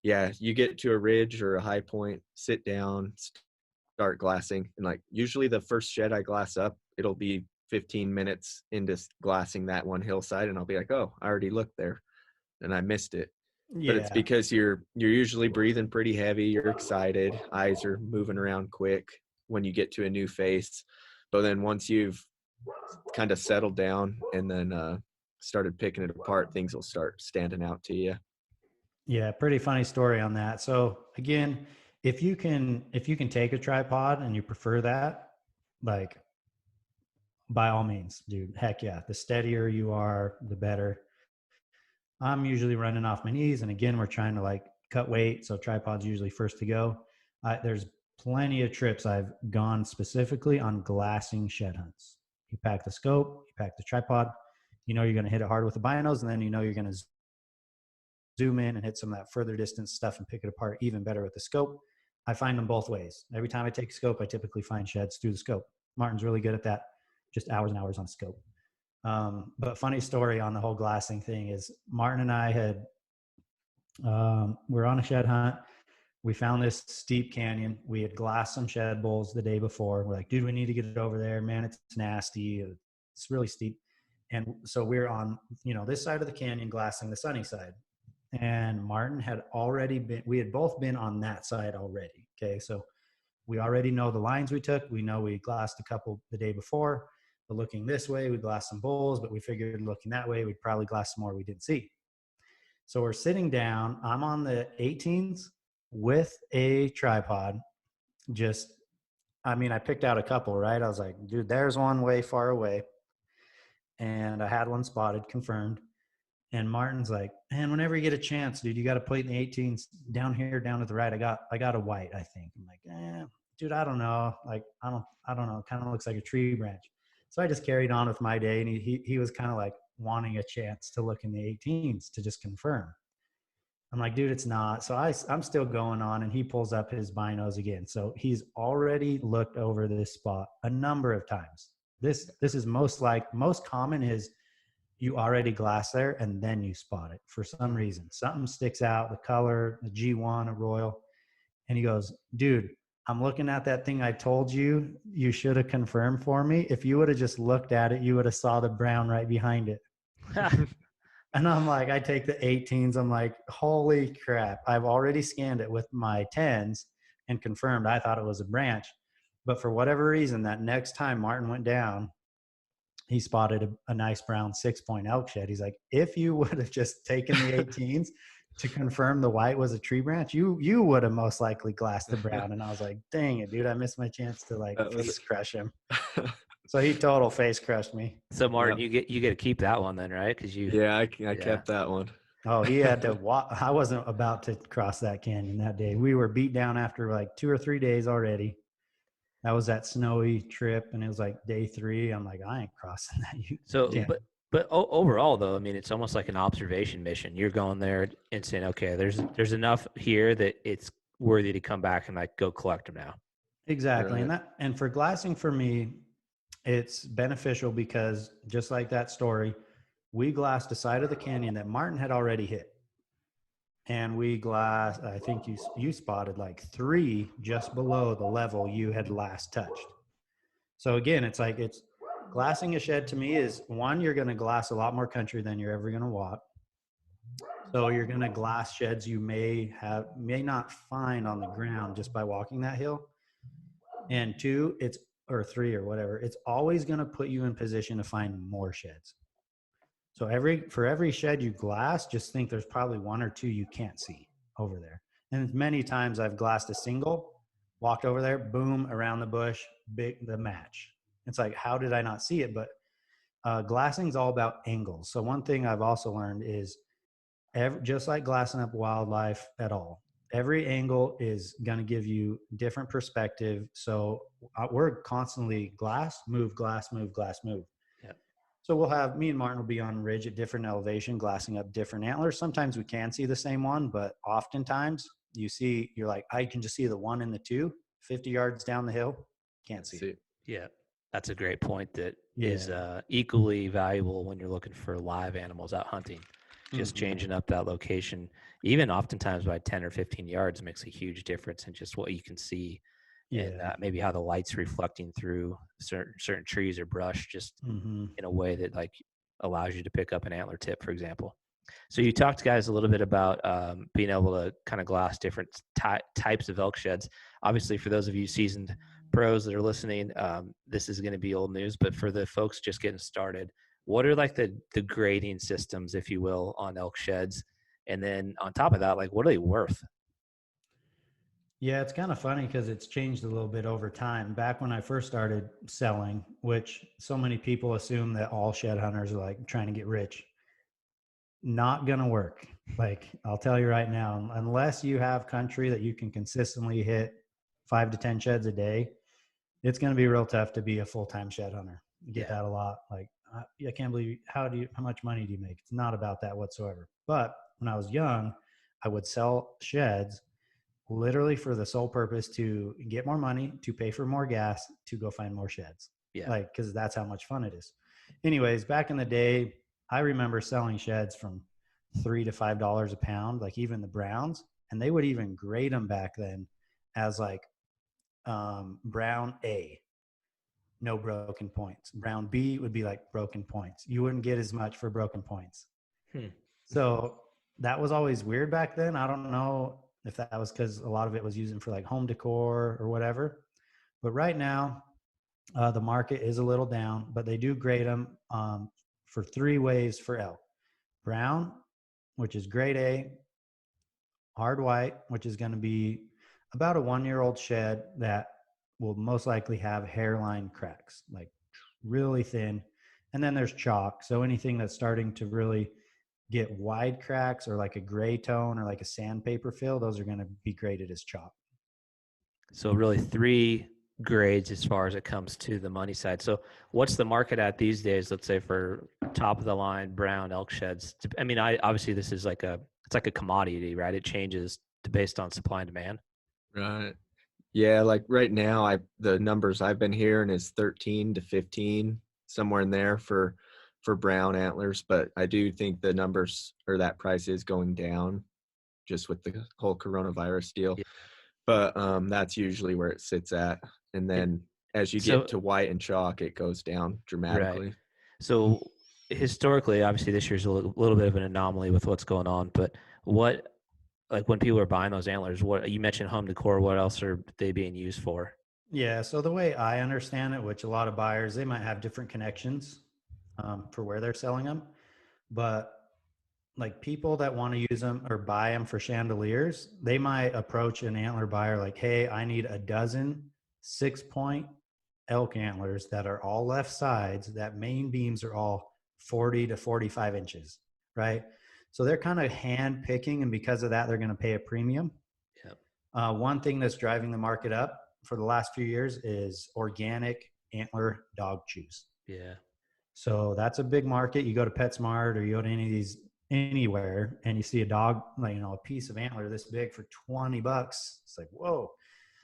yeah, you get to a ridge or a high point, sit down, start glassing, and like usually the first shed I glass up, it'll be 15 minutes into glassing that one hillside, and I'll be like, oh, I already looked there and I missed it. But it's because you're usually breathing pretty heavy, you're excited, eyes are moving around quick when you get to a new face. But then once you've kind of settled down and then started picking it apart, things will start standing out to you. Yeah, pretty funny story on that. So again, if you can take a tripod and you prefer that, like by all means, dude, heck yeah. The steadier you are, the better. I'm usually running off my knees. And again, we're trying to like cut weight. So tripod's usually first to go. There's plenty of trips I've gone specifically on glassing shed hunts. You pack the scope, you pack the tripod, you know you're going to hit it hard with the binos, and then you know you're going to zoom in and hit some of that further distance stuff and pick it apart even better with the scope. I find them both ways. Every time I take a scope, I typically find sheds through the scope. Martin's really good at that, just hours and hours on scope. But funny story on the whole glassing thing is Martin and I had, we're on a shed hunt. We found this steep canyon. We had glassed some shed bowls the day before. We're like, dude, we need to get it over there. Man, it's nasty. It's really steep. And so we're on, this side of the canyon glassing the sunny side. And Martin had we had both been on that side already. Okay. So we already know the lines we took. We know we glassed a couple the day before, but looking this way, we glassed some bowls, but we figured looking that way, we'd probably glass some more we didn't see. So we're sitting down. I'm on the 18s with a tripod. I picked out a couple, right? I was like, dude, there's one way far away. And I had one spotted, confirmed. And Martin's like, man, whenever you get a chance, dude, you got to play in the 18s down here, down to the right. I got a white, I think. I'm like, dude, I don't know. Like, I don't know. It kind of looks like a tree branch. So I just carried on with my day. And he was kind of like wanting a chance to look in the 18s to just confirm. I'm like, dude, it's not. So I'm still going on, and he pulls up his binos again. So he's already looked over this spot a number of times. This is most common is you already glass there and then you spot it for some reason. Something sticks out, the color, the G1, a Royal. And he goes, dude, I'm looking at that thing I told you should have confirmed for me. If you would have just looked at it, you would have saw the brown right behind it. And I'm like, I take the 18s. I'm like, holy crap. I've already scanned it with my 10s and confirmed I thought it was a branch. But for whatever reason, that next time Martin went down, he spotted a nice brown 6-point elk shed. He's like, if you would have just taken the 18s to confirm the white was a tree branch, you would have most likely glassed the brown. And I was like, dang it, dude, I missed my chance to face crush him. So he total face crushed me. So Martin, you get to keep that one then, right? Because I kept that one. Oh, he had to walk. I wasn't about to cross that canyon that day. We were beat down after like 2 or 3 days already. That was that snowy trip, and it was like day 3. I'm like, I ain't crossing that. So, but overall though, I mean, it's almost like an observation mission. You're going there and saying, okay, there's enough here that it's worthy to come back and like go collect them now. Exactly, right. And for glassing for me, it's beneficial because just like that story, we glassed a side of the canyon that Martin had already hit. And we glassed, I think you spotted like 3 just below the level you had last touched. So again, it's glassing a shed to me is, one, you're going to glass a lot more country than you're ever going to walk. So you're going to glass sheds you may not find on the ground just by walking that hill. And 2, or 3 or whatever, it's always going to put you in position to find more sheds. So for every shed you glass, just think there's probably 1 or 2 you can't see over there. And many times I've glassed a single, walked over there, boom, around the bush, the match. It's like, how did I not see it? But glassing is all about angles. So one thing I've also learned is just like glassing up wildlife at all, every angle is going to give you different perspective. So we're constantly glass, move, glass, move, glass, move. Yep. So we'll have, me and Martin will be on ridge at different elevation, glassing up different antlers. Sometimes we can see the same one, but oftentimes you're like, I can just see the 1 and the 2, 50 yards down the hill. Can't see it. Yeah. That's a great point that Yeah. is equally valuable when you're looking for live animals out hunting. Just changing up that location, even oftentimes by 10 or 15 yards, makes a huge difference in just what you can see. And maybe how the light's reflecting through certain trees or brush, just in a way that like allows you to pick up an antler tip, for example. So you talked, guys, a little bit about being able to kind of glass different types of elk sheds. Obviously, for those of you seasoned pros that are listening, this is going to be old news. But for the folks just getting started, what are like the grading systems, if you will, on elk sheds? And then on top of that, like, what are they worth? Yeah, it's kind of funny because it's changed a little bit over time. Back when I first started selling, which so many people assume that all shed hunters are like trying to get rich. Not going to work. Like, I'll tell you right now, unless you have country that you can consistently hit 5 to 10 sheds a day, it's going to be real tough to be a full-time shed hunter. You get that a lot. Like, I can't believe, how much money do you make? It's not about that whatsoever. But when I was young, I would sell sheds literally for the sole purpose to get more money, to pay for more gas, to go find more sheds. Yeah. Like, because that's how much fun it is. Anyways, back in the day, I remember selling sheds from $3 to $5 a pound, like even the Browns, and they would even grade them back then as like Brown A, no broken points. Brown B would be like broken points. You wouldn't get as much for broken points. So that was always weird back then. I don't know if that was because a lot of it was using for like home decor or whatever. But right now, the market is a little down, but they do grade them for 3 ways for elk. Brown, which is grade A, hard white, which is going to be about a 1-year-old shed that will most likely have hairline cracks, like really thin. And then there's chalk. So anything that's starting to really get wide cracks or like a gray tone or like a sandpaper fill, those are going to be graded as chalk. So really 3 grades as far as it comes to the money side. So what's the market at these days, let's say, for top of the line brown elk sheds? I mean, obviously this is like it's like a commodity, right? It changes based on supply and demand. Right. Yeah, like right now, the numbers I've been hearing is 13 to 15, somewhere in there for brown antlers. But I do think the numbers or that price is going down just with the whole coronavirus deal. Yeah. But that's usually where it sits at. And then as you get to white and chalk, it goes down dramatically. Right. So historically, obviously this year's a little bit of an anomaly with what's going on, but like when people are buying those antlers, what you mentioned home decor, what else are they being used for? Yeah. So the way I understand it, which a lot of buyers, they might have different connections for where they're selling them, but like people that want to use them or buy them for chandeliers, they might approach an antler buyer like, hey, I need a dozen 6-point elk antlers that are all left sides, that main beams are all 40 to 45 inches, right? So they're kind of hand picking, and because of that, they're going to pay a premium. Yep. One thing that's driving the market up for the last few years is organic antler dog chews. Yeah. So that's a big market. You go to PetSmart or you go to any of these anywhere and you see a dog, like, a piece of antler this big for $20. It's like, whoa.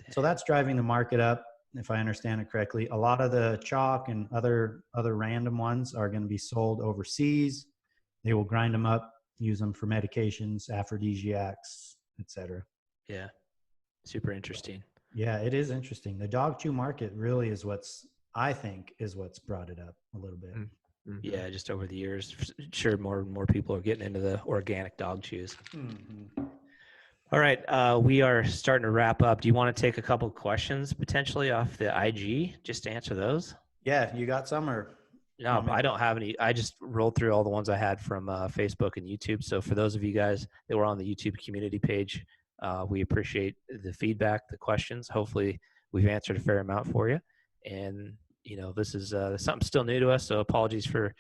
Dang. So that's driving the market up, if I understand it correctly. A lot of the chalk and other random ones are going to be sold overseas. They will grind them up, use them for medications, aphrodisiacs, etc. Yeah. Super interesting. Yeah, it is interesting. The dog chew market really is I think is what's brought it up a little bit. Mm-hmm. Yeah, just over the years, sure, more and more people are getting into the organic dog chews. Mm-hmm. All right, we are starting to wrap up. Do you want to take a couple of questions potentially off the IG just to answer those? Yeah, you got some or? No, I don't have any. I just rolled through all the ones I had from Facebook and YouTube. So for those of you guys that were on the YouTube community page, we appreciate the feedback, the questions. Hopefully we've answered a fair amount for you. And, this is something still new to us. So apologies for,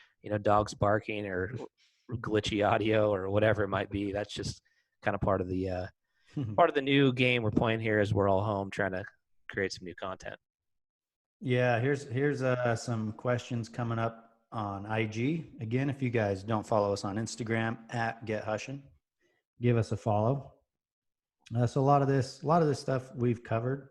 dogs barking or glitchy audio or whatever it might be. That's just kind of part of the new game we're playing here as we're all home trying to create some new content. Yeah, here's some questions coming up on IG. Again, if you guys don't follow us on Instagram at GetHushin, give us a follow. So a lot of this stuff we've covered.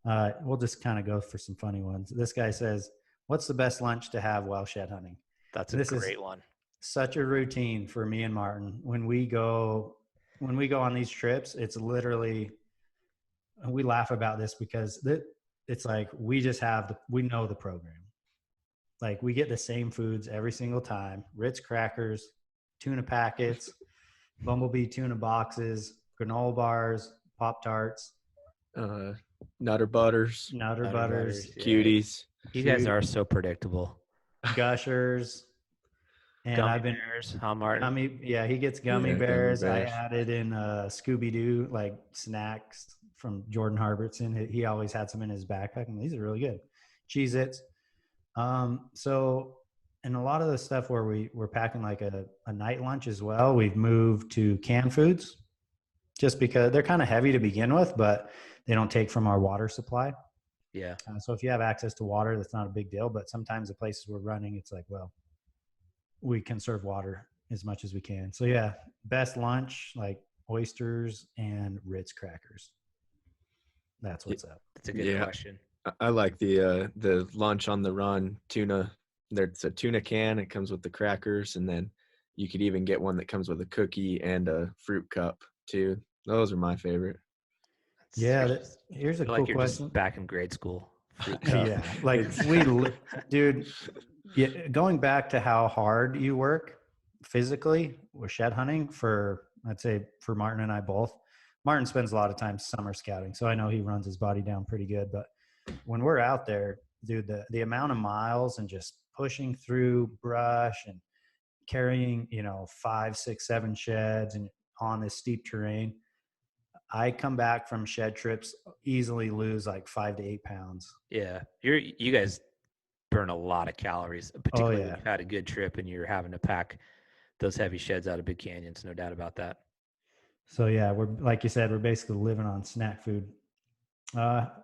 We'll just kind of go for some funny ones. This guy says, "What's the best lunch to have while shed hunting?" That's a great one. Such a routine for me and Martin. When we go on these trips, it's literally, we laugh about this because it's like we know the program. Like we get the same foods every single time: Ritz crackers, tuna packets, Bumblebee tuna boxes, granola bars, Pop-Tarts, Nutter Butters, Cuties. You guys are so predictable. Gushers. And gummy bears, huh, Martin? He gets gummy bears. I added in Scooby-Doo, like snacks from Jordan Harbertson. He always had some in his backpack, and these are really good. Cheez-Its. So, and a lot of the stuff where we're packing like a night lunch as well, we've moved to canned foods just because they're kind of heavy to begin with, but they don't take from our water supply. Yeah. So if you have access to water, that's not a big deal. But sometimes the places we're running, it's like, well, we conserve water as much as we can. So yeah, best lunch, like oysters and Ritz crackers. That's what's up. That's a good question. I like the lunch on the run tuna. There's a tuna can. It comes with the crackers, and then you could even get one that comes with a cookie and a fruit cup too. Those are my favorite. Here's a cool question. Just back in grade school. Yeah, like dude. Yeah, going back to how hard you work physically with shed hunting I'd say for Martin and I both. Martin spends a lot of time summer scouting, so I know he runs his body down pretty good. But when we're out there, dude, the amount of miles and just pushing through brush and carrying, 5, 6, 7 sheds and on this steep terrain, I come back from shed trips, easily lose like 5 to 8 pounds. Yeah, you guys burn a lot of calories, particularly when you've had a good trip and you're having to pack those heavy sheds out of big canyons. No doubt about that. So yeah, we're, like you said, we're basically living on snack food.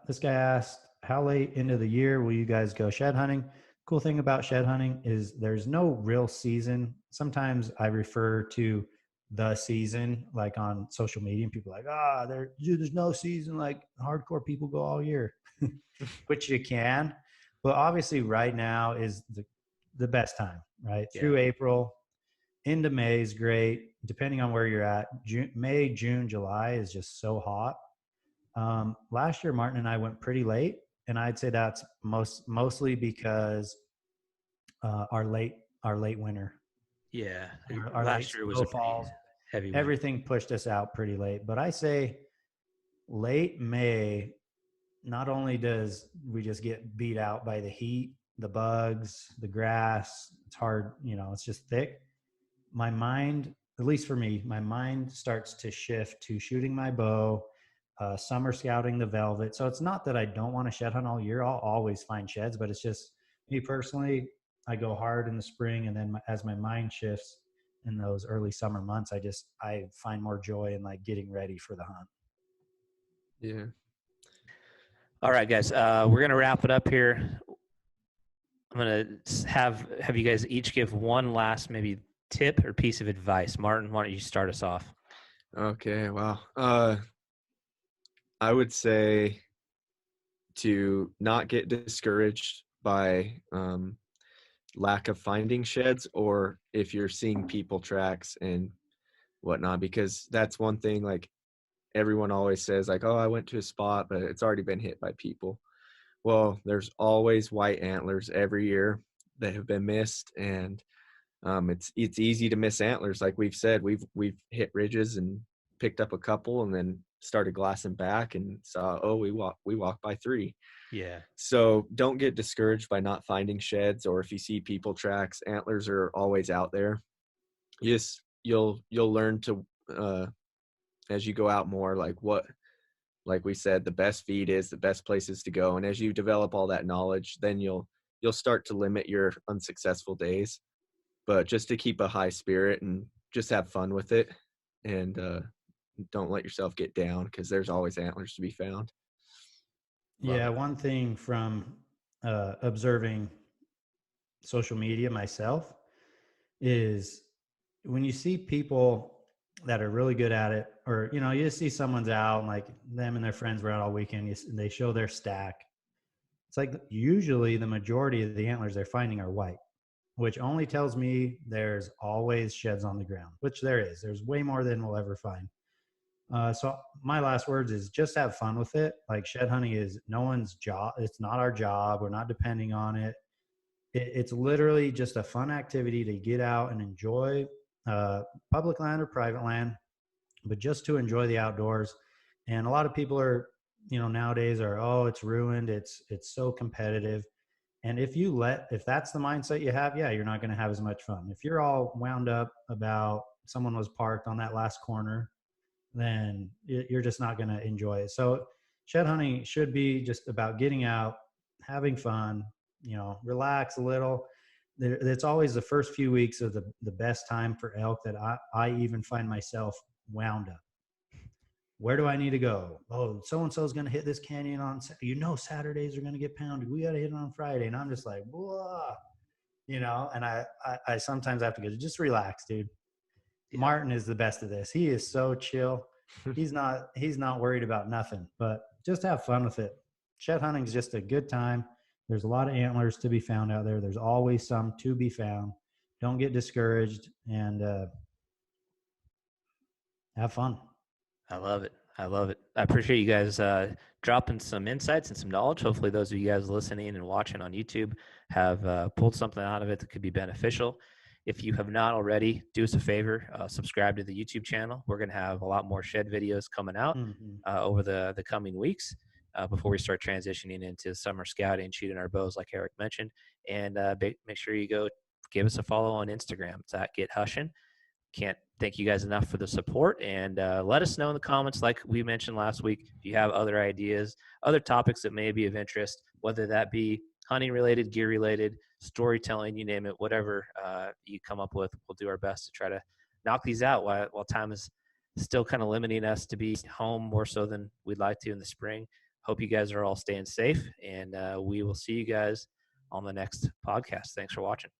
This guy asked, how late into the year will you guys go shed hunting? Cool thing about shed hunting is there's no real season. Sometimes I refer to the season, like on social media, and people are like, there's no season, like hardcore people go all year, which you can. But obviously right now is the best time, right? Yeah. Through April into May is great. Depending on where you're at, May, June, July is just so hot. Last year, Martin and I went pretty late, and I'd say that's mostly because our late winter. Yeah. Our last year was a fall. Heavy winter. Everything pushed us out pretty late. But I say late May, not only does we just get beat out by the heat, the bugs, the grass, it's hard, it's just thick. My mind, at least for me, my mind starts to shift to shooting my bow, summer scouting the velvet. So it's not that I don't want to shed hunt all year. I'll always find sheds, but it's just me personally, I go hard in the spring. And then as my mind shifts in those early summer months, I find more joy in like getting ready for the hunt. Yeah. All right, guys, we're going to wrap it up here. I'm going to have you guys each give one last maybe tip or piece of advice. Martin, why don't you start us off? Okay, wow. I would say to not get discouraged by lack of finding sheds, or if you're seeing people tracks and whatnot, because that's one thing, like everyone always says like, oh, I went to a spot, but it's already been hit by people. Well, there's always white antlers every year that have been missed, and it's easy to miss antlers. Like we've said, we've hit ridges and picked up a couple, and then started glassing back and saw, oh, we walked by 3. Yeah. So don't get discouraged by not finding sheds, or if you see people tracks. Antlers are always out there. Yes, you'll learn to as you go out more, like we said, the best feed is, the best places to go. And as you develop all that knowledge, then you'll start to limit your unsuccessful days. But just to keep a high spirit and just have fun with it, and don't let yourself get down, because there's always antlers to be found. Yeah, one thing from observing social media myself is when you see people that are really good at it, or, you know, you just see someone's out and like them and their friends were out all weekend, they show their stack. It's like usually the majority of the antlers they're finding are white, which only tells me there's always sheds on the ground, which there is. There's way more than we'll ever find. So my last words is just have fun with it. Like shed hunting is no one's job. It's not our job. We're not depending on it. It's literally just a fun activity to get out and enjoy public land or private land, but just to enjoy the outdoors. And a lot of people are, you know, nowadays are, oh, it's ruined. It's so competitive. And if that's the mindset you have, yeah, you're not going to have as much fun. If you're all wound up about someone was parked on that last corner, then you're just not going to enjoy it. So shed hunting should be just about getting out, having fun, you know, relax a little. It's always the first few weeks of the best time for elk that I even find myself wound up. Where do I need to go? Oh, so-and-so is going to hit this canyon on, you know, Saturdays are going to get pounded. We got to hit it on Friday. And I'm just like, whoa, you know, and I sometimes have to go, just relax, dude. Yeah. Martin is the best of this. He is so chill. He's not worried about nothing, but just have fun with it. Shed hunting is just a good time. There's a lot of antlers to be found out there. There's always some to be found. Don't get discouraged and have fun. I love it. I love it. I appreciate you guys dropping some insights and some knowledge. Hopefully those of you guys listening and watching on YouTube have pulled something out of it that could be beneficial. If you have not already, do us a favor, subscribe to the YouTube channel. We're going to have a lot more shed videos coming out over the coming weeks before we start transitioning into summer scouting, shooting our bows like Eric mentioned. And make sure you go give us a follow on Instagram. It's at Get Hushin'. Can't thank you guys enough for the support, and let us know in the comments, like we mentioned last week, if you have other ideas, other topics that may be of interest, whether that be hunting related, gear related, storytelling, you name it, whatever you come up with. We'll do our best to try to knock these out while time is still kind of limiting us to be home more so than we'd like to in the spring. Hope you guys are all staying safe, and we will see you guys on the next podcast. Thanks for watching.